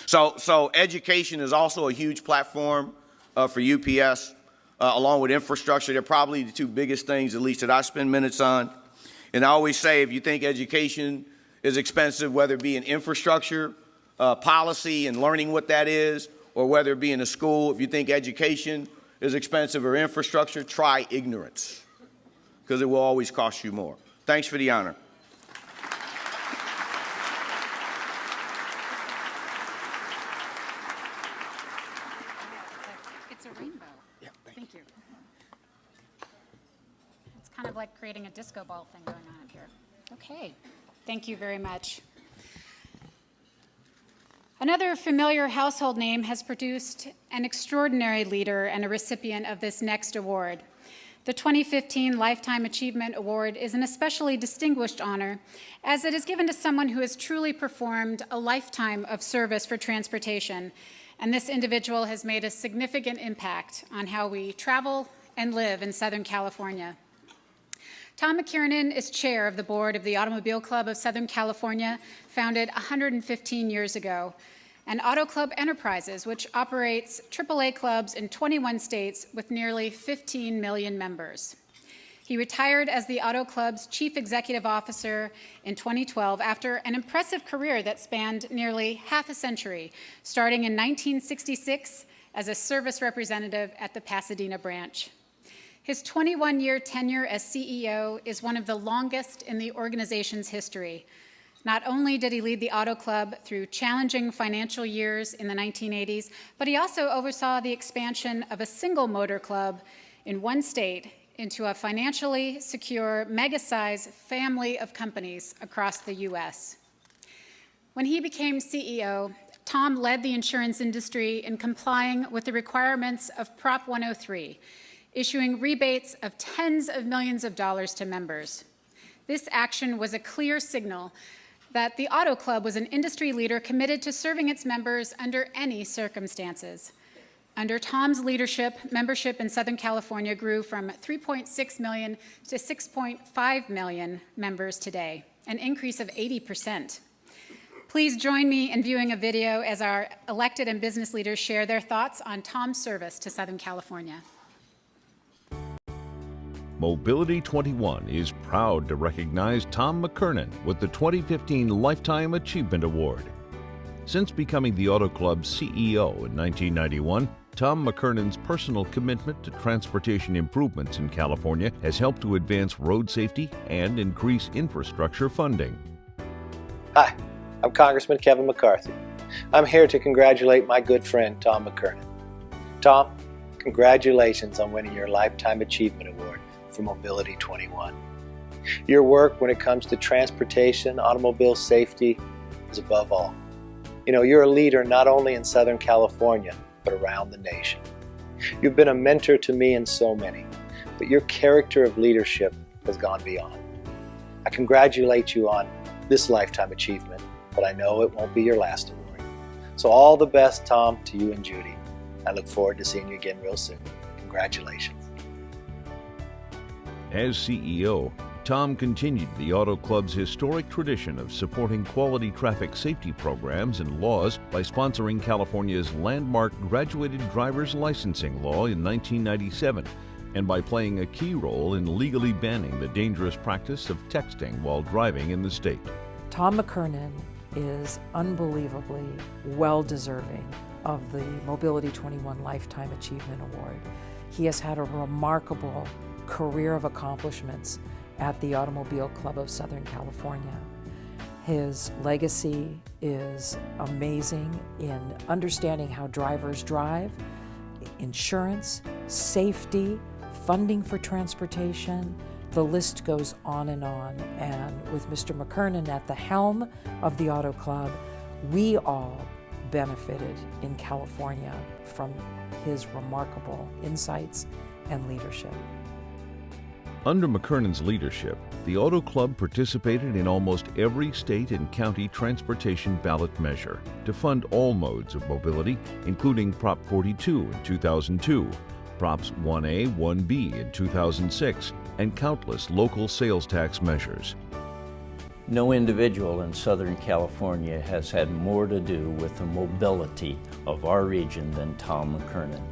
Speaker 11: So education is also a huge platform for UPS. Along with infrastructure. They're probably the two biggest things, at least that I spend minutes on. And I always say, if you think education is expensive, whether it be in infrastructure, policy and learning what that is, or whether it be in a school, if you think education is expensive or infrastructure, try ignorance, because it will always cost you more. Thanks for the honor.
Speaker 1: It's a rainbow. Thank you. It's kind of like creating a disco ball thing going on up here. Okay, thank you very much. Another familiar household name has produced an extraordinary leader and a recipient of this next award. The 2015 Lifetime Achievement Award is an especially distinguished honor, as it is given to someone who has truly performed a lifetime of service for transportation. And this individual has made a significant impact on how we travel and live in Southern California. Tom McKiernan is chair of the board of the Automobile Club of Southern California, founded 115 years ago, and Auto Club Enterprises, which operates AAA clubs in 21 states with nearly 15 million members. He retired as the Auto Club's chief executive officer in 2012 after an impressive career that spanned nearly half a century, starting in 1966 as a service representative at the Pasadena branch. His 21-year tenure as CEO is one of the longest in the organization's history. Not only did he lead the Auto Club through challenging financial years in the 1980s, but he also oversaw the expansion of a single motor club in one state into a financially secure, mega-size family of companies across the U.S. When he became CEO, Tom led the insurance industry in complying with the requirements of Prop 103, issuing rebates of tens of millions of dollars to members. This action was a clear signal that the Auto Club was an industry leader committed to serving its members under any circumstances. Under Tom's leadership, membership in Southern California grew from 3.6 million to 6.5 million members today, an increase of 80%. Please join me in viewing a video as our elected and business leaders share their thoughts on Tom's service to Southern California.
Speaker 4: Mobility 21 is proud to recognize Tom McKiernan with the 2015 Lifetime Achievement Award. Since becoming the Auto Club's CEO in 1991, Tom McKiernan's personal commitment to transportation improvements in California has helped to advance road safety and increase infrastructure funding.
Speaker 12: Hi, I'm Congressman Kevin McCarthy. I'm here to congratulate my good friend Tom McKiernan. Tom, congratulations on winning your Lifetime Achievement Award for Mobility 21. Your work when it comes to transportation, automobile safety is above all. You know, you're a leader not only in Southern California, but around the nation. You've been a mentor to me and so many, but your character of leadership has gone beyond. I congratulate you on this lifetime achievement, but I know it won't be your last award. So all the best, Tom, to you and Judy. I look forward to seeing you again real soon. Congratulations.
Speaker 4: As CEO, Tom continued the Auto Club's historic tradition of supporting quality traffic safety programs and laws by sponsoring California's landmark graduated driver's licensing law in 1997, and by playing a key role in legally banning the dangerous practice of texting while driving in the state.
Speaker 10: Tom McKernan is unbelievably well-deserving of the Mobility 21 Lifetime Achievement Award. He has had a remarkable career of accomplishments at the Automobile Club of Southern California. His legacy is amazing in understanding how drivers drive, insurance, safety, funding for transportation. The list goes on and on. And with Mr. McKernan at the helm of the Auto Club, we all benefited in California from his remarkable insights and leadership.
Speaker 4: Under McKernan's leadership, the Auto Club participated in almost every state and county transportation ballot measure to fund all modes of mobility, including Prop 42 in 2002, Props 1A, 1B in 2006, and countless local sales tax measures.
Speaker 9: No individual in Southern California has had more to do with the mobility of our region than Tom McKernan.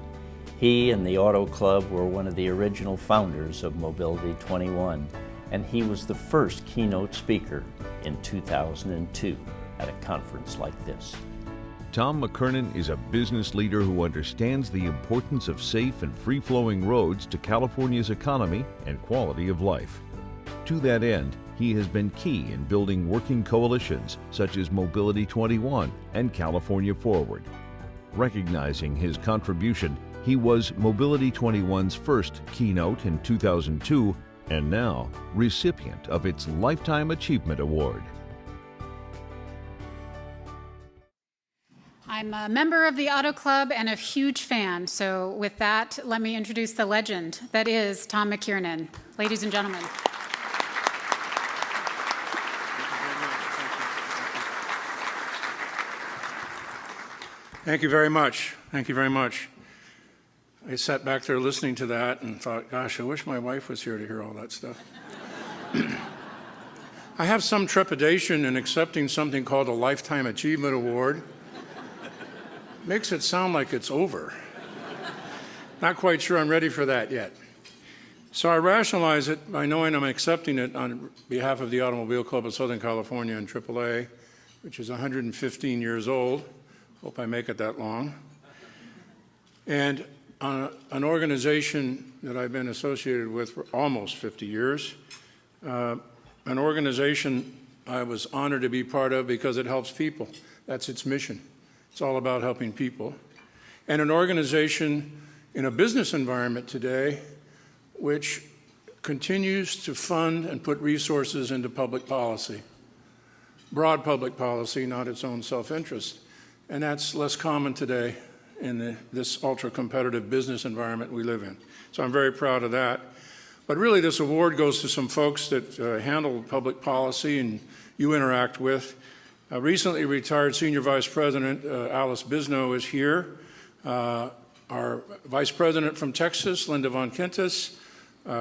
Speaker 9: He and the Auto Club were one of the original founders of Mobility 21, and he was the first keynote speaker in 2002 at a conference like this.
Speaker 4: Tom McKernan is a business leader who understands the importance of safe and free-flowing roads to California's economy and quality of life. To that end, he has been key in building working coalitions such as Mobility 21 and California Forward. Recognizing his contribution, he was Mobility 21's first keynote in 2002 and now recipient of its Lifetime Achievement Award.
Speaker 1: I'm a member of the Auto Club and a huge fan. So with that, let me introduce the legend that is Tom McKernan. Ladies and gentlemen.
Speaker 6: Thank you very much. Thank you very much. I sat back there listening to that and thought, gosh, I wish my wife was here to hear all that stuff. I have some trepidation in accepting something called a Lifetime Achievement Award. Makes it sound like it's over. Not quite sure I'm ready for that yet. So I rationalize it by knowing I'm accepting it on behalf of the Automobile Club of Southern California and AAA, which is 115 years old. Hope I make it that long. And an organization that I've been associated with for almost 50 years, an organization I was honored to be part of because it helps people. That's its mission. It's all about helping people. And an organization in a business environment today which continues to fund and put resources into public policy. Broad public policy, not its own self-interest. And that's less common today in this ultra-competitive business environment we live in. So I'm very proud of that. But really this award goes to some folks that handle public policy and you interact with. Recently retired Senior Vice President Alice Bisno is here. Our Vice President from Texas, Linda Von Kentis,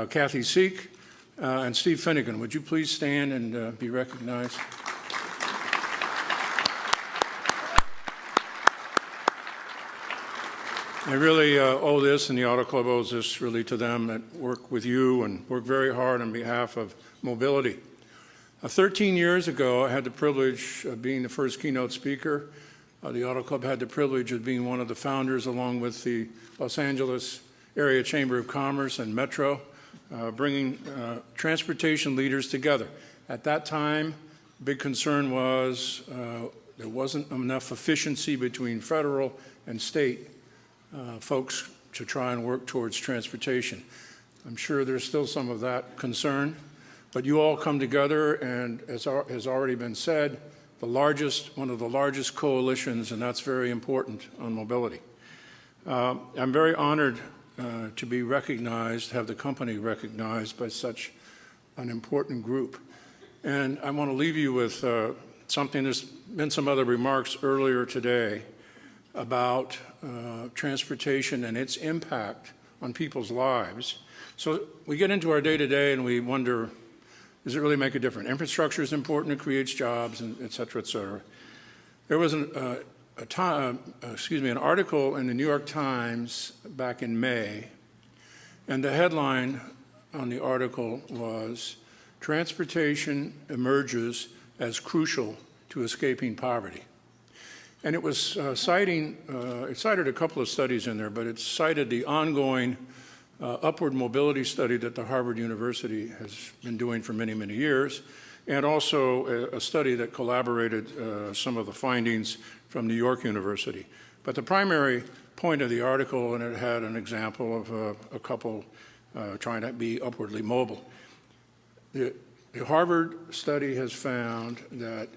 Speaker 6: Kathy Seek, and Steve Finnegan. Would you please stand and be recognized? I really owe this, and the Auto Club owes this really to them that work with you and work very hard on behalf of mobility. 13 years ago, I had the privilege of being the first keynote speaker. The Auto Club had the privilege of being one of the founders, along with the Los Angeles Area Chamber of Commerce and Metro, bringing transportation leaders together. At that time, big concern was there wasn't enough efficiency between federal and state folks to try and work towards transportation. I'm sure there's still some of that concern, But you all come together, and as has already been said, one of the largest coalitions, and that's very important on mobility. I'm very honored to be recognized, have the company recognized by such an important group. And I want to leave you with something. There's been some other remarks earlier today about transportation and its impact on people's lives. So we get into our day-to-day and we wonder, does it really make a difference? Infrastructure is important, it creates jobs, and et cetera, et cetera. There was an article in the New York Times back in May, and the headline on the article was, "Transportation emerges as crucial to escaping poverty." And it was it cited a couple of studies in there, but it cited the ongoing upward mobility study that the Harvard University has been doing for many, many years, and also a study that collaborated some of the findings from New York University. But the primary point of the article, and it had an example of a couple trying to be upwardly mobile. The Harvard study has found that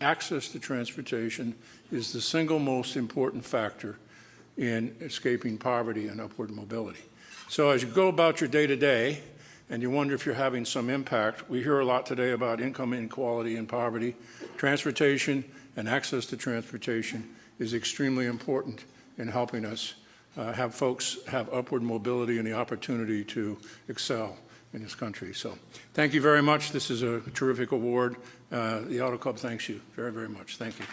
Speaker 6: access to transportation is the single most important factor in escaping poverty and upward mobility. So as you go about your day-to-day and you wonder if you're having some impact, we hear a lot today about income inequality and poverty. Transportation and access to transportation is extremely important in helping us have folks have upward mobility and the opportunity to excel in this country. So thank you very much. This is a terrific award. The Auto Club thanks you very, very much. Thank you.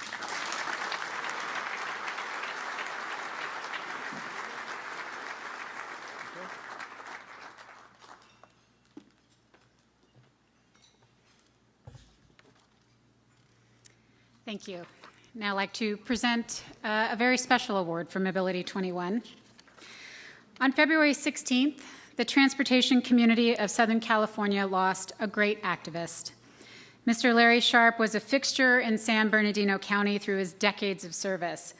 Speaker 1: Thank you. Now I'd like to present a very special award for Mobility 21. On February 16th, the transportation community of Southern California lost a great activist. Mr. Larry Sharp was a fixture in San Bernardino County through his decades of service.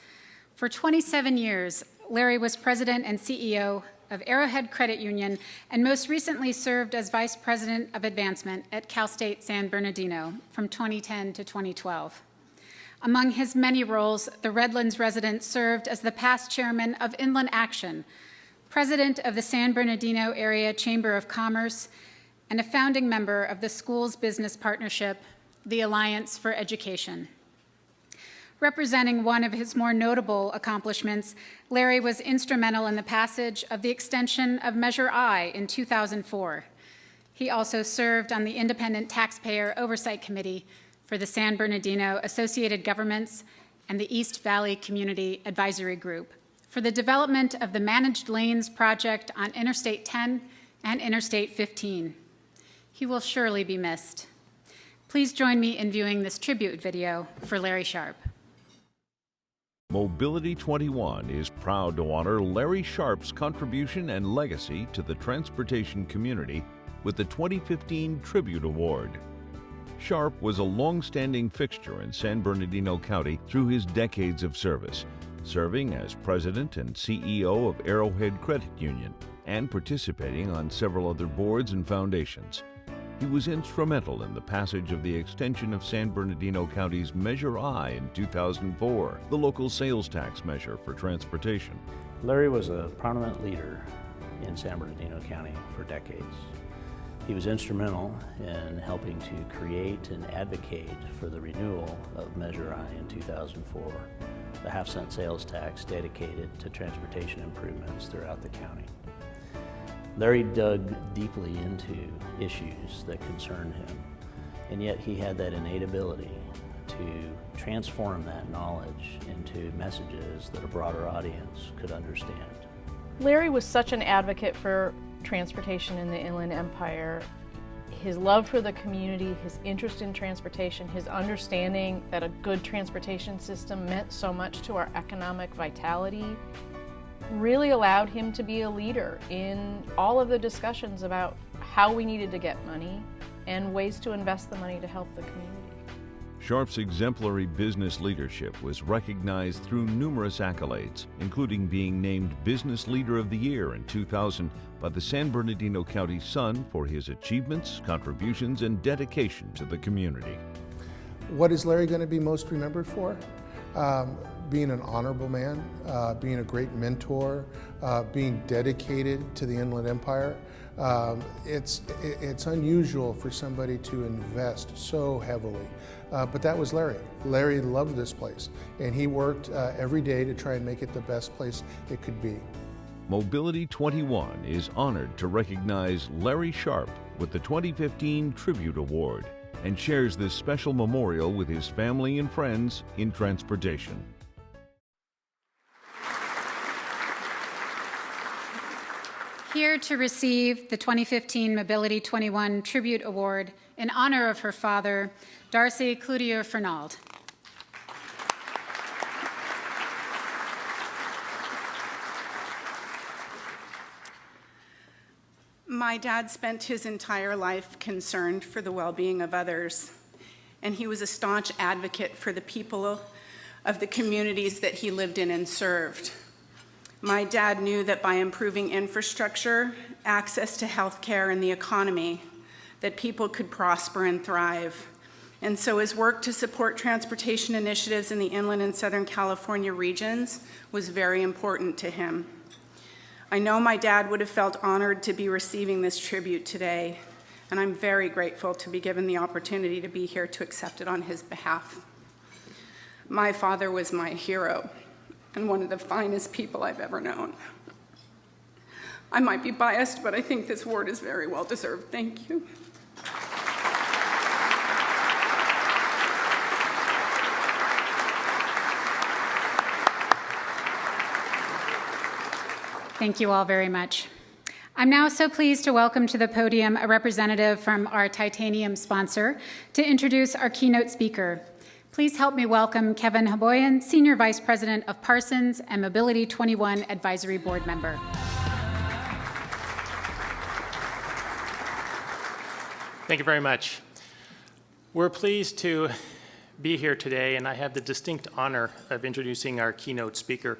Speaker 1: For 27 years, Larry was president and CEO of Arrowhead Credit Union and most recently served as vice president of advancement at Cal State San Bernardino from 2010 to 2012. Among his many roles, the Redlands resident served as the past chairman of Inland Action, president of the San Bernardino Area Chamber of Commerce, and a founding member of the Schools Business Partnership, the Alliance for Education. Representing one of his more notable accomplishments, Larry was instrumental in the passage of the extension of Measure I in 2004. He also served on the Independent Taxpayer Oversight Committee for the San Bernardino Associated Governments and the East Valley Community Advisory Group for the development of the Managed Lanes project on Interstate 10 and Interstate 15. He will surely be missed. Please join me in viewing this tribute video for Larry Sharp.
Speaker 4: Mobility 21 is proud to honor Larry Sharp's contribution and legacy to the transportation community with the 2015 Tribute Award. Sharp was a long-standing fixture in San Bernardino County through his decades of service, serving as president and CEO of Arrowhead Credit Union and participating on several other boards and foundations. He was instrumental in the passage of the extension of San Bernardino County's Measure I in 2004, the local sales tax measure for transportation.
Speaker 9: Larry was a prominent leader in San Bernardino County for decades. He was instrumental in helping to create and advocate for the renewal of Measure I in 2004, the half-cent sales tax dedicated to transportation improvements throughout the county. Larry dug deeply into issues that concerned him, and yet he had that innate ability to transform that knowledge into messages that a broader audience could understand.
Speaker 13: Larry was such an advocate for transportation in the Inland Empire. His love for the community, his interest in transportation, his understanding that a good transportation system meant so much to our economic vitality really allowed him to be a leader in all of the discussions about how we needed to get money and ways to invest the money to help the community.
Speaker 4: Sharp's exemplary business leadership was recognized through numerous accolades, including being named Business Leader of the Year in 2000 by the San Bernardino County Sun for his achievements, contributions, and dedication to the community.
Speaker 14: What is Larry going to be most remembered for? Being an honorable man, being a great mentor, being dedicated to the Inland Empire. It's unusual for somebody to invest so heavily, but that was Larry. Larry loved this place, and he worked every day to try and make it the best place it could be.
Speaker 4: Mobility 21 is honored to recognize Larry Sharp with the 2015 Tribute Award and shares this special memorial with his family and friends in transportation.
Speaker 1: Here to receive the 2015 Mobility 21 Tribute Award in honor of her father, Darcy Cloutier-Fernald.
Speaker 15: My dad spent his entire life concerned for the well-being of others, and he was a staunch advocate for the people of the communities that he lived in and served. My dad knew that by improving infrastructure, access to health care, and the economy, that people could prosper and thrive. And so his work to support transportation initiatives in the Inland and Southern California regions was very important to him. I know my dad would have felt honored to be receiving this tribute today, and I'm very grateful to be given the opportunity to be here to accept it on his behalf. My father was my hero and one of the finest people I've ever known. I might be biased, but I think this award is very well deserved. Thank you.
Speaker 1: Thank you all very much. I'm now so pleased to welcome to the podium a representative from our titanium sponsor to introduce our keynote speaker. Please help me welcome Kevin Haboyan, Senior Vice President of Parsons and Mobility 21 Advisory Board Member.
Speaker 16: Thank you very much. We're pleased to be here today, and I have the distinct honor of introducing our keynote speaker,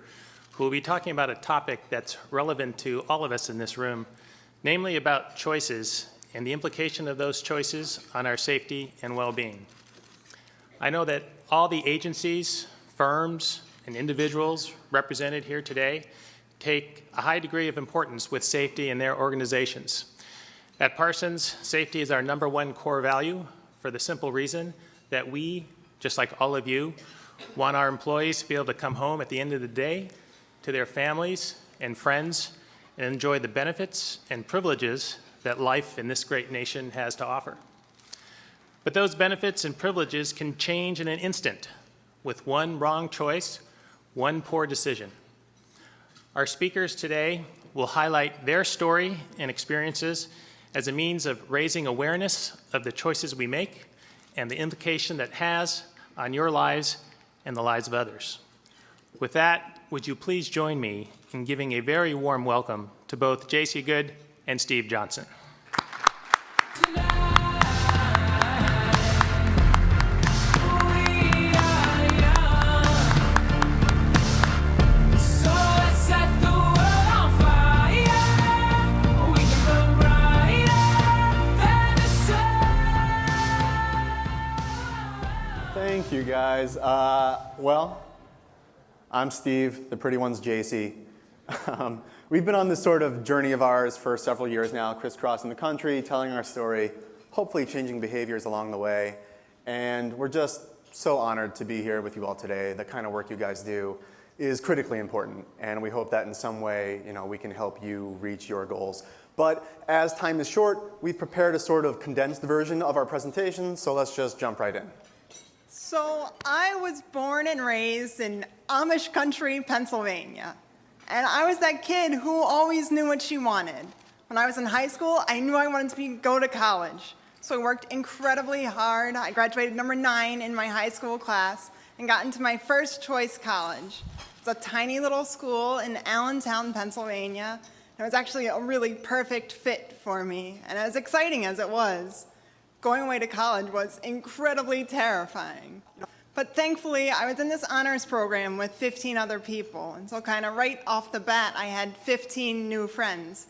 Speaker 16: who will be talking about a topic that's relevant to all of us in this room, namely about choices and the implication of those choices on our safety and well-being. I know that all the agencies, firms, and individuals represented here today take a high degree of importance with safety in their organizations. At Parsons, safety is our #1 core value for the simple reason that we, just like all of you, want our employees to be able to come home at the end of the day to their families and friends and enjoy the benefits and privileges that life in this great nation has to offer. But those benefits and privileges can change in an instant with one wrong choice, one poor decision. Our speakers today will highlight their story and experiences as a means of raising awareness of the choices we make and the implication that has on your lives and the lives of others. With that, would you please join me in giving a very warm welcome to both J.C. Good and Steve Johnson.
Speaker 17: Thank you, guys. Well, I'm Steve, the pretty one's JC. We've been on this sort of journey of ours for several years now, crisscrossing the country, telling our story, hopefully changing behaviors along the way. And we're just so honored to be here with you all today. The kind of work you guys do is critically important, and we hope that in some way, we can help you reach your goals. But as time is short, we've prepared a sort of condensed version of our presentation, so let's just jump right in.
Speaker 18: So I was born and raised in Amish country, Pennsylvania. And I was that kid who always knew what she wanted. When I was in high school, I knew I wanted to go to college. So I worked incredibly hard. I graduated number 9 in my high school class and got into my first choice college. It's a tiny little school in Allentown, Pennsylvania. And it was actually a really perfect fit for me, and as exciting as it was. Going away to college was incredibly terrifying. But thankfully, I was in this honors program with 15 other people, and so kind of right off the bat, I had 15 new friends.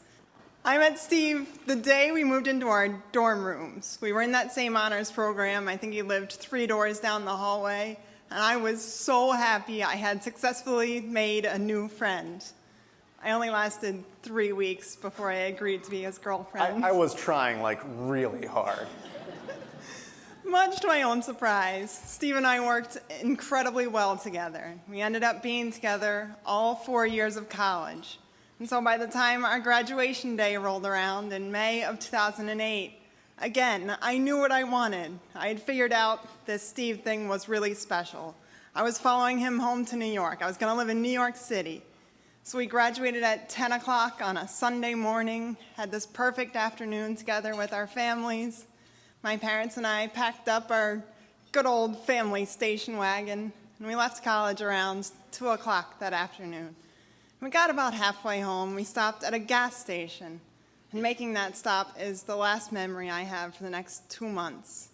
Speaker 18: I met Steve the day we moved into our dorm rooms. We were in that same honors program. I think he lived 3 doors down the hallway, and I was so happy I had successfully made a new friend. I only lasted 3 weeks before I agreed to be his girlfriend.
Speaker 17: I was trying, like, really hard.
Speaker 18: Much to my own surprise, Steve and I worked incredibly well together. We ended up being together all 4 years of college. And so by the time our graduation day rolled around in May of 2008, again, I knew what I wanted. I had figured out this Steve thing was really special. I was following him home to New York. I was going to live in New York City. So we graduated at 10 o'clock on a Sunday morning, had this perfect afternoon together with our families. My parents and I packed up our good old family station wagon, and we left college around 2 o'clock that afternoon. We got about halfway home. We stopped at a gas station, and making that stop is the last memory I have for the next 2 months.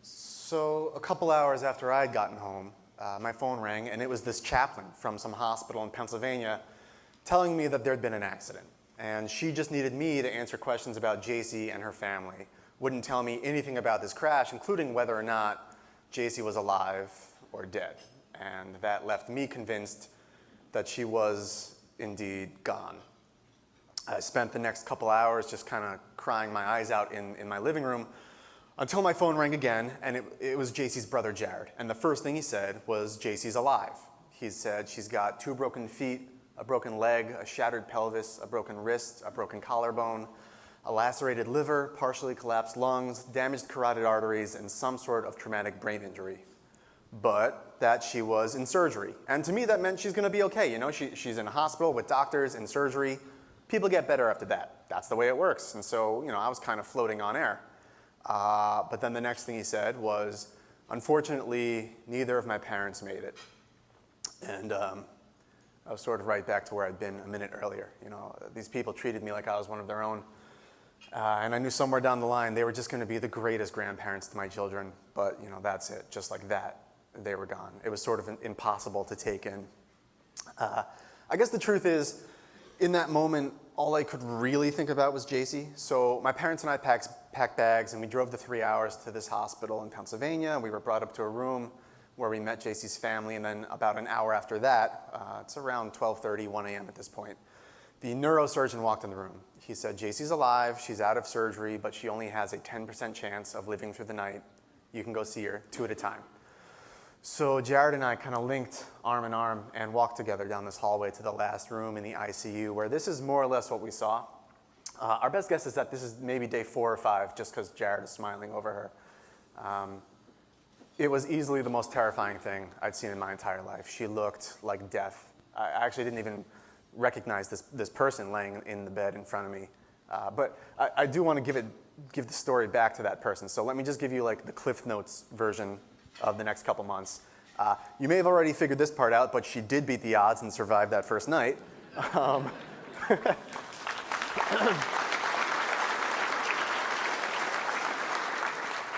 Speaker 17: So a couple hours after I'd gotten home, my phone rang, and it was this chaplain from some hospital in Pennsylvania telling me that there'd been an accident, and she just needed me to answer questions about JC and her family. Wouldn't tell me anything about this crash, including whether or not JC was alive or dead. And that left me convinced that she was indeed gone. I spent the next couple hours just kind of crying my eyes out in my living room until my phone rang again, and it was JC's brother, Jared. And the first thing he said was, JC's alive. He said she's got 2 broken feet, a broken leg, a shattered pelvis, a broken wrist, a broken collarbone, a lacerated liver, partially collapsed lungs, damaged carotid arteries, and some sort of traumatic brain injury. But that she was in surgery. And to me, that meant she's going to be okay. You know, she's in a hospital with doctors in surgery. People get better after that. That's the way it works. And so, you know, I was kind of floating on air. But then the next thing he said was, unfortunately, neither of my parents made it. And I was sort of right back to where I'd been a minute earlier. You know, these people treated me like I was one of their own. And I knew somewhere down the line they were just going to be the greatest grandparents to my children. But, you know, that's it. Just like that, they were gone. It was sort of impossible to take in. I guess the truth is, in that moment, all I could really think about was JC. So my parents and I packed bags, and we drove the 3 hours to this hospital in Pennsylvania. We were brought up to a room where we met JC's family, and then about an hour after that, it's around 12:30, 1 a.m. at this point, the neurosurgeon walked in the room. He said, JC's alive, she's out of surgery, but she only has a 10% chance of living through the night. You can go see her 2 at a time. So Jared and I kind of linked arm in arm and walked together down this hallway to the last room in the ICU, where this is more or less what we saw. Our best guess is that this is maybe day 4 or 5, just because Jared is smiling over her. It was easily the most terrifying thing I'd seen in my entire life. She looked like death. I actually didn't even recognize this person laying in the bed in front of me. But I do want to give the story back to that person. So let me just give you like the Cliff Notes version of the next couple months. You may have already figured this part out, but she did beat the odds and survive that first night.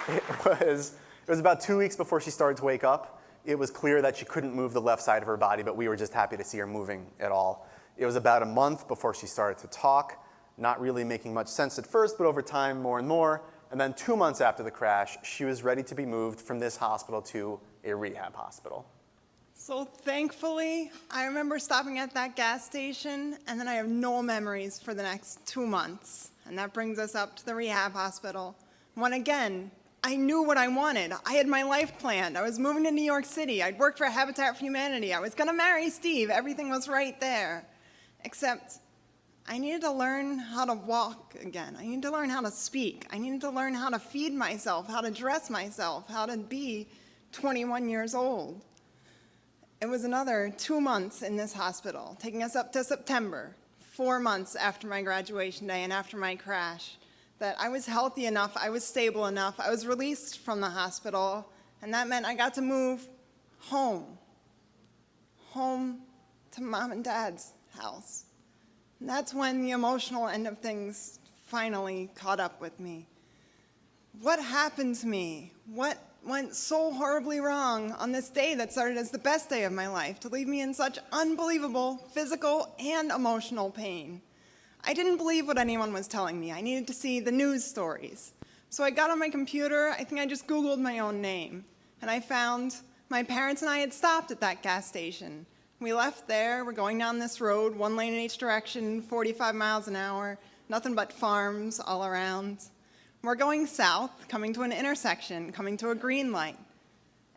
Speaker 17: It was about 2 weeks before she started to wake up. It was clear that she couldn't move the left side of her body, but we were just happy to see her moving at all. It was about a month before she started to talk, not really making much sense at first, but over time, more and more. And then 2 months after the crash, she was ready to be moved from this hospital to a rehab hospital.
Speaker 18: So thankfully, I remember stopping at that gas station, and then I have no memories for the next 2 months. And that brings us up to the rehab hospital. When again, I knew what I wanted. I had my life planned. I was moving to New York City. I'd worked for Habitat for Humanity. I was going to marry Steve. Everything was right there. Except I needed to learn how to walk again. I needed to learn how to speak. I needed to learn how to feed myself, how to dress myself, how to be 21 years old. It was another 2 months in this hospital, taking us up to September, 4 months after my graduation day and after my crash, that I was healthy enough, I was stable enough, I was released from the hospital, and that meant I got to move home to Mom and Dad's house. And that's when the emotional end of things finally caught up with me. what happened to me? What went so horribly wrong on this day that started as the best day of my life to leave me in such unbelievable physical and emotional pain? I didn't believe what anyone was telling me. I needed to see the news stories. So I got on my computer, I think I just Googled my own name, and I found my parents and I had stopped at that gas station. We left there, we're going down this road, 1 lane in each direction, 45 miles an hour, nothing but farms all around. We're going south, coming to an intersection, coming to a green light.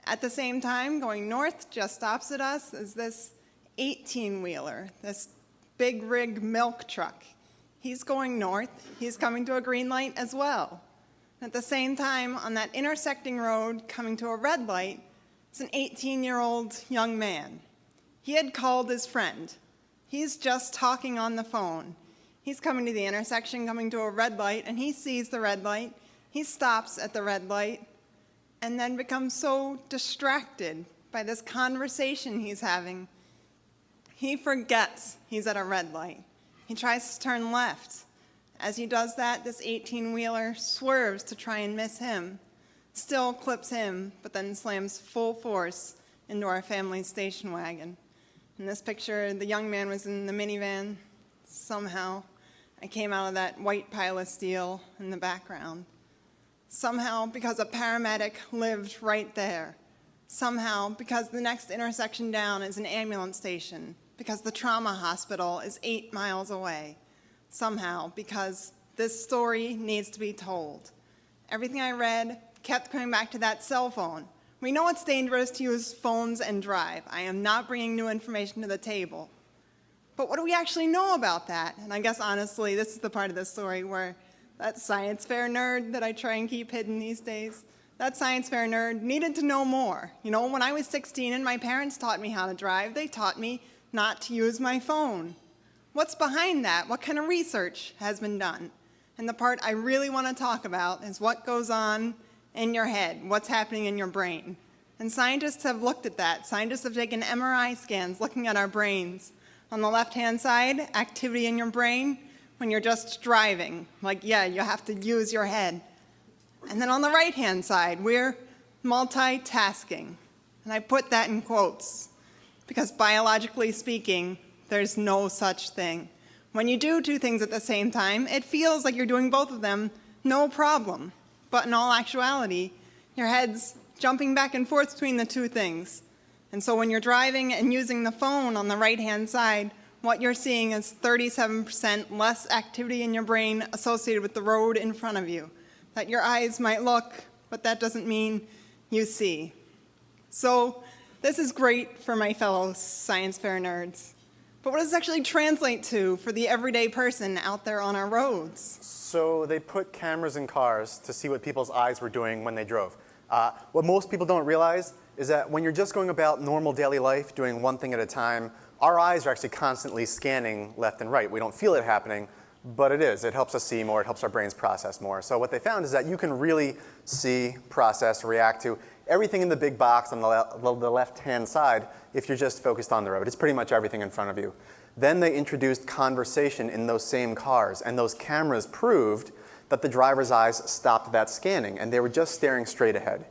Speaker 18: At the same time, going north, just opposite us, is this 18-wheeler, this big rig milk truck. He's going north, he's coming to a green light as well. At the same time, on that intersecting road, coming to a red light, is an 18-year-old young man. He had called his friend. He's just talking on the phone. He's coming to the intersection, coming to a red light, and he sees the red light. He stops at the red light and then becomes so distracted by this conversation he's having, he forgets he's at a red light. He tries to turn left. As he does that, this 18-wheeler swerves to try and miss him, still clips him, but then slams full force into our family station wagon. In this picture, the young man was in the minivan. Somehow, I came out of that white pile of steel in the background. Somehow, because a paramedic lived right there. Somehow, because the next intersection down is an ambulance station. Because the trauma hospital is 8 miles away. Somehow, because this story needs to be told. Everything I read kept coming back to that cell phone. We know it's dangerous to use phones and drive. I am not bringing new information to the table. But what do we actually know about that? And I guess, honestly, this is the part of the story where that science fair nerd that I try and keep hidden these days, that science fair nerd needed to know more. You know, when I was 16 and my parents taught me how to drive, they taught me not to use my phone. What's behind that? What kind of research has been done? And the part I really want to talk about is what goes on in your head, what's happening in your brain. And scientists have looked at that. Scientists have taken MRI scans looking at our brains. On the left-hand side, activity in your brain when you're just driving. Like, yeah, you have to use your head. And then on the right-hand side, we're multitasking. And I put that in quotes because biologically speaking, there's no such thing. When you do 2 things at the same time, it feels like you're doing both of them, no problem. But in all actuality, your head's jumping back and forth between the 2 things. And so when you're driving and using the phone on the right-hand side, what you're seeing is 37% less activity in your brain associated with the road in front of you. That your eyes might look, but that doesn't mean you see. So this is great for my fellow science fair nerds. But what does it actually translate to for the everyday person out there on our roads?
Speaker 17: So they put cameras in cars to see what people's eyes were doing when they drove. What most people don't realize is that when you're just going about normal daily life, doing one thing at a time, our eyes are actually constantly scanning left and right. We don't feel it happening, but it is. It helps us see more. It helps our brains process more. So what they found is that you can really see, process, react to everything in the big box on the left-hand side if you're just focused on the road. It's pretty much everything in front of you. Then they introduced conversation in those same cars, and those cameras proved that the driver's eyes stopped that scanning, and they were just staring straight ahead.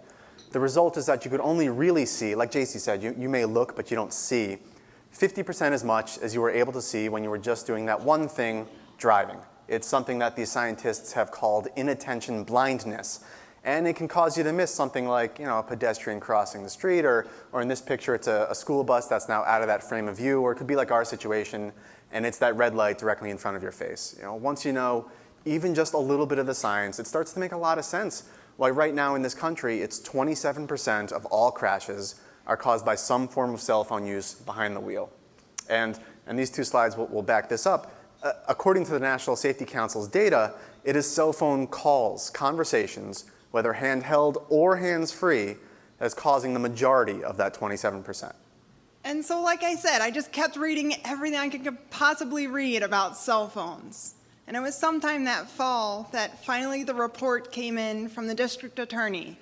Speaker 17: The result is that you could only really see, like JC said, you may look, but you don't see, 50% as much as you were able to see when you were just doing that one thing, driving. It's something that these scientists have called inattention blindness. And it can cause you to miss something like, a pedestrian crossing the street, or in this picture, it's a school bus that's now out of that frame of view, or it could be like our situation, and it's that red light directly in front of your face. Once you know even just a little bit of the science, it starts to make a lot of sense. Why right now in this country, it's 27% of all crashes are caused by some form of cell phone use behind the wheel. And these 2 slides will back this up. According to the National Safety Council's data, it is cell phone calls, conversations, whether handheld or hands-free, that's causing the majority of that 27%.
Speaker 18: And so, like I said, I just kept reading everything I could possibly read about cell phones. And it was sometime that fall that finally the report came in from the district attorney.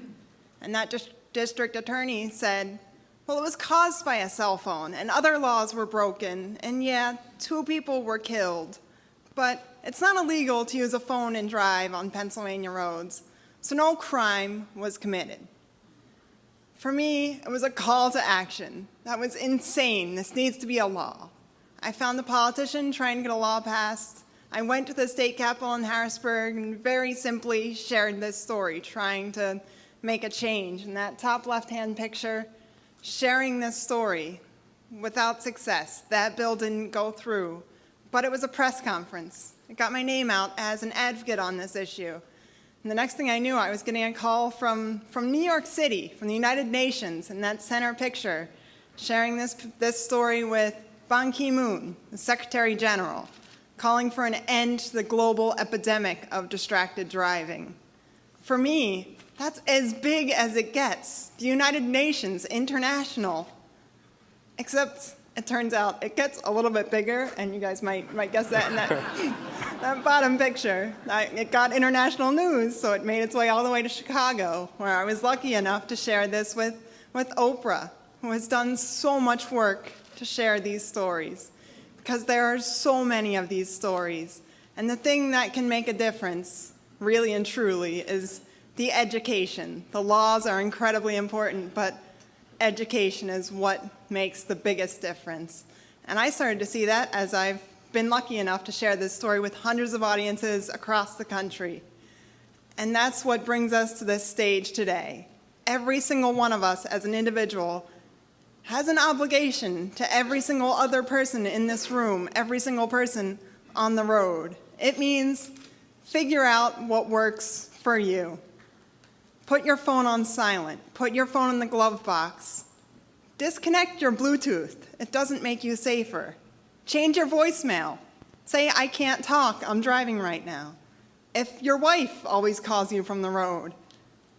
Speaker 18: And that district attorney said, well, it was caused by a cell phone, and other laws were broken, and yeah, 2 people were killed. But it's not illegal to use a phone and drive on Pennsylvania roads. so no crime was committed. For me, it was a call to action. That was insane. This needs to be a law. I found a politician trying to get a law passed. I went to the state capitol in Harrisburg and very simply shared this story, trying to make a change. In that top left-hand picture, sharing this story without success. That bill didn't go through, but it was a press conference. It got my name out as an advocate on this issue. And the next thing I knew, I was getting a call from New York City, from the United Nations, in that center picture, sharing this story with Ban Ki-moon, the Secretary General, calling for an end to the global epidemic of distracted driving. For me, that's as big as it gets. The United Nations, international. Except it turns out it gets a little bit bigger, and you guys might guess that in that bottom picture. It got international news, so it made its way all the way to Chicago, where I was lucky enough to share this with Oprah, who has done so much work to share these stories, because there are so many of these stories. And the thing that can make a difference, really and truly, is the education. The laws are incredibly important, but education is what makes the biggest difference. And I started to see that as I've been lucky enough to share this story with hundreds of audiences across the country. And that's what brings us to this stage today. Every single one of us as an individual has an obligation to every single other person in this room, every single person on the road. It means figure out what works for you. Put your phone on silent. Put your phone in the glove box. Disconnect your Bluetooth. It doesn't make you safer. Change your voicemail. Say, I can't talk, I'm driving right now. If your wife always calls you from the road,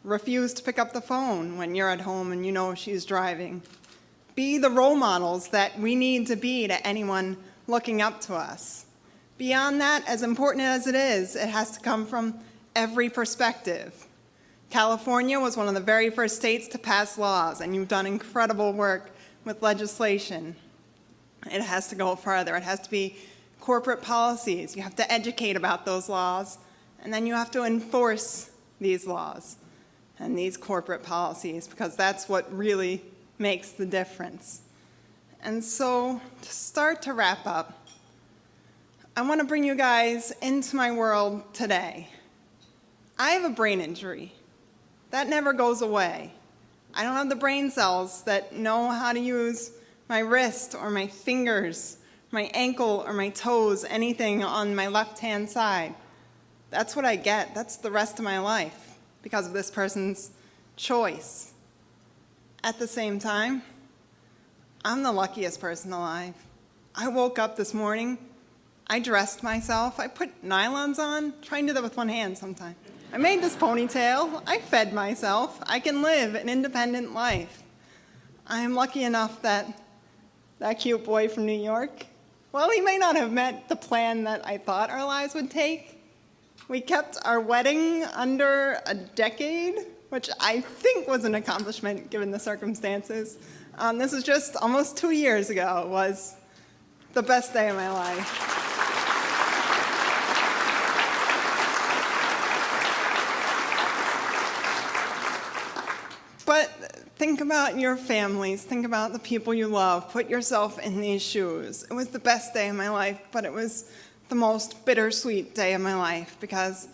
Speaker 18: refuse to pick up the phone when you're at home and you know she's driving. Be the role models that we need to be to anyone looking up to us. Beyond that, as important as it is, it has to come from every perspective. California was one of the very first states to pass laws, and you've done incredible work with legislation. It has to go further. It has to be corporate policies. You have to educate about those laws, and then you have to enforce these laws and these corporate policies, because that's what really makes the difference. And so, to start to wrap up, I want to bring you guys into my world today. I have a brain injury. That never goes away. I don't have the brain cells that know how to use my wrist or my fingers, my ankle or my toes, anything on my left-hand side. That's what I get. That's the rest of my life because of this person's choice. At the same time, I'm the luckiest person alive. I woke up this morning, I dressed myself, I put nylons on, try and do that with one hand sometimes. I made this ponytail, I fed myself, I can live an independent life. I am lucky enough that cute boy from New York, well, he may not have met the plan that I thought our lives would take. We kept our wedding under a decade, which I think was an accomplishment given the circumstances. This was just almost 2 years ago. It was the best day of my life. But think about your families. Think about the people you love. Put yourself in these shoes. It was the best day of my life, but it was the most bittersweet day of my life because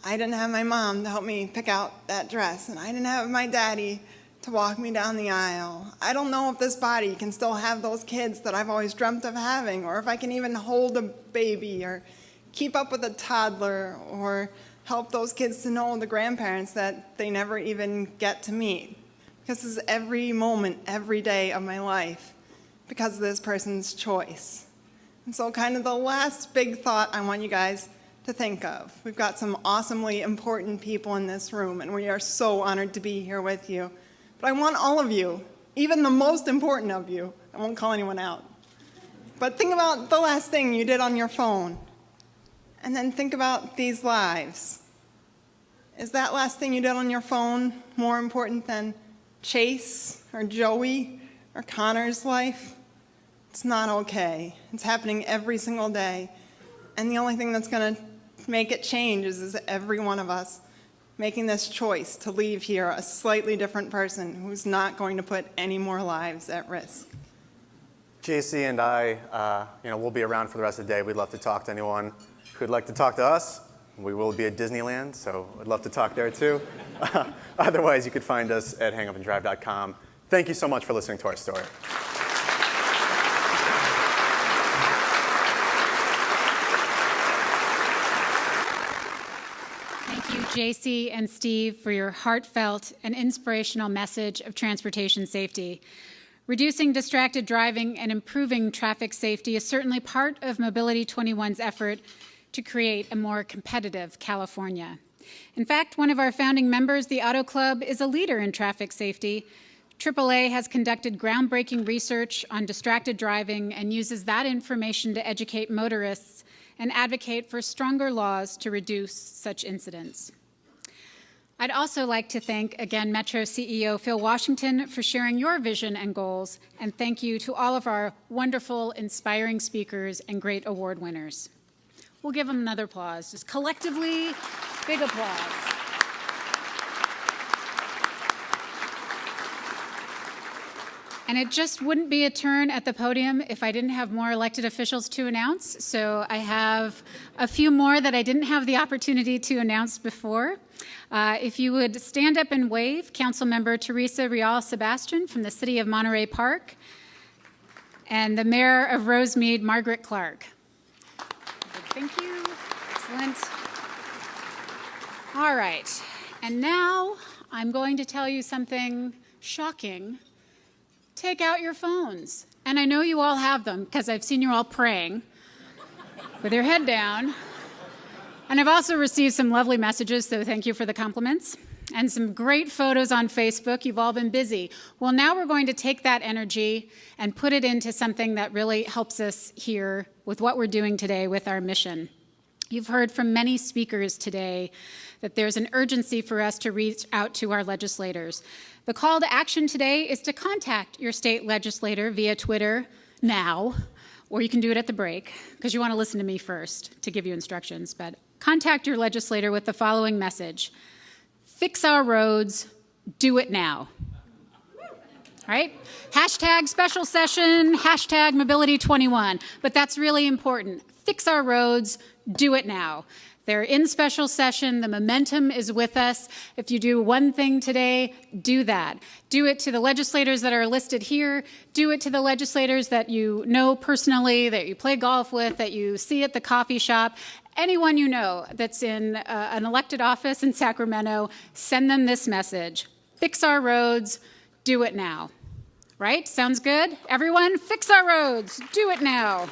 Speaker 18: I didn't have my mom to help me pick out that dress, and I didn't have my daddy to walk me down the aisle. I don't know if this body can still have those kids that I've always dreamt of having, or if I can even hold a baby, or keep up with a toddler, or help those kids to know the grandparents that they never even get to meet. This is every moment, every day of my life because of this person's choice. And so kind of the last big thought I want you guys to think of. We've got some awesomely important people in this room, and we are so honored to be here with you. But I want all of you, even the most important of you, I won't call anyone out, but think about the last thing you did on your phone. And then think about these lives. Is that last thing you did on your phone more important than Chase or Joey or Connor's life? It's not okay. It's happening every single day. And the only thing that's going to make it change is every one of us making this choice to leave here a slightly different person who's not going to put any more lives at risk.
Speaker 17: JC and I, we'll be around for the rest of the day. We'd love to talk to anyone who'd like to talk to us. We will be at Disneyland, so I'd love to talk there too. Otherwise, you could find us at hangupanddrive.com. Thank you so much for listening to our story.
Speaker 1: Thank you, JC and Steve, for your heartfelt and inspirational message of transportation safety. Reducing distracted driving and improving traffic safety is certainly part of Mobility 21's effort to create a more competitive California. In fact, one of our founding members, the Auto Club, is a leader in traffic safety. AAA has conducted groundbreaking research on distracted driving and uses that information to educate motorists and advocate for stronger laws to reduce such incidents. I'd also like to thank, again, Metro CEO Phil Washington for sharing your vision and goals, and thank you to all of our wonderful, inspiring speakers and great award winners. We'll give them another applause, just collectively, big applause. And it just wouldn't be a turn at the podium if I didn't have more elected officials to announce. So I have a few more that I didn't have the opportunity to announce before. If you would stand up and wave, Councilmember Teresa Real Sebastian from the City of Monterey Park, and the Mayor of Rosemead, Margaret Clark. Thank you. Excellent. All right. And now I'm going to tell you something shocking. Take out your phones. And I know you all have them because I've seen you all praying with your head down. And I've also received some lovely messages, so thank you for the compliments. And some great photos on Facebook. You've all been busy. Well, now we're going to take that energy and put it into something that really helps us here with what we're doing today with our mission. You've heard from many speakers today that there's an urgency for us to reach out to our legislators. The call to action today is to contact your state legislator via Twitter now, or you can do it at the break, because you want to listen to me first to give you instructions. But contact your legislator with the following message: fix our roads, do it now. Right? Hashtag special session, hashtag Mobility 21. But that's really important. Fix our roads, do it now. They're in special session. The momentum is with us. If you do one thing today, do that. Do it to the legislators that are listed here. Do it to the legislators that you know personally, that you play golf with, that you see at the coffee shop. Anyone you know that's in an elected office in Sacramento, send them this message. Fix our roads, do it now. Right? Sounds good? Everyone, fix our roads, do it now.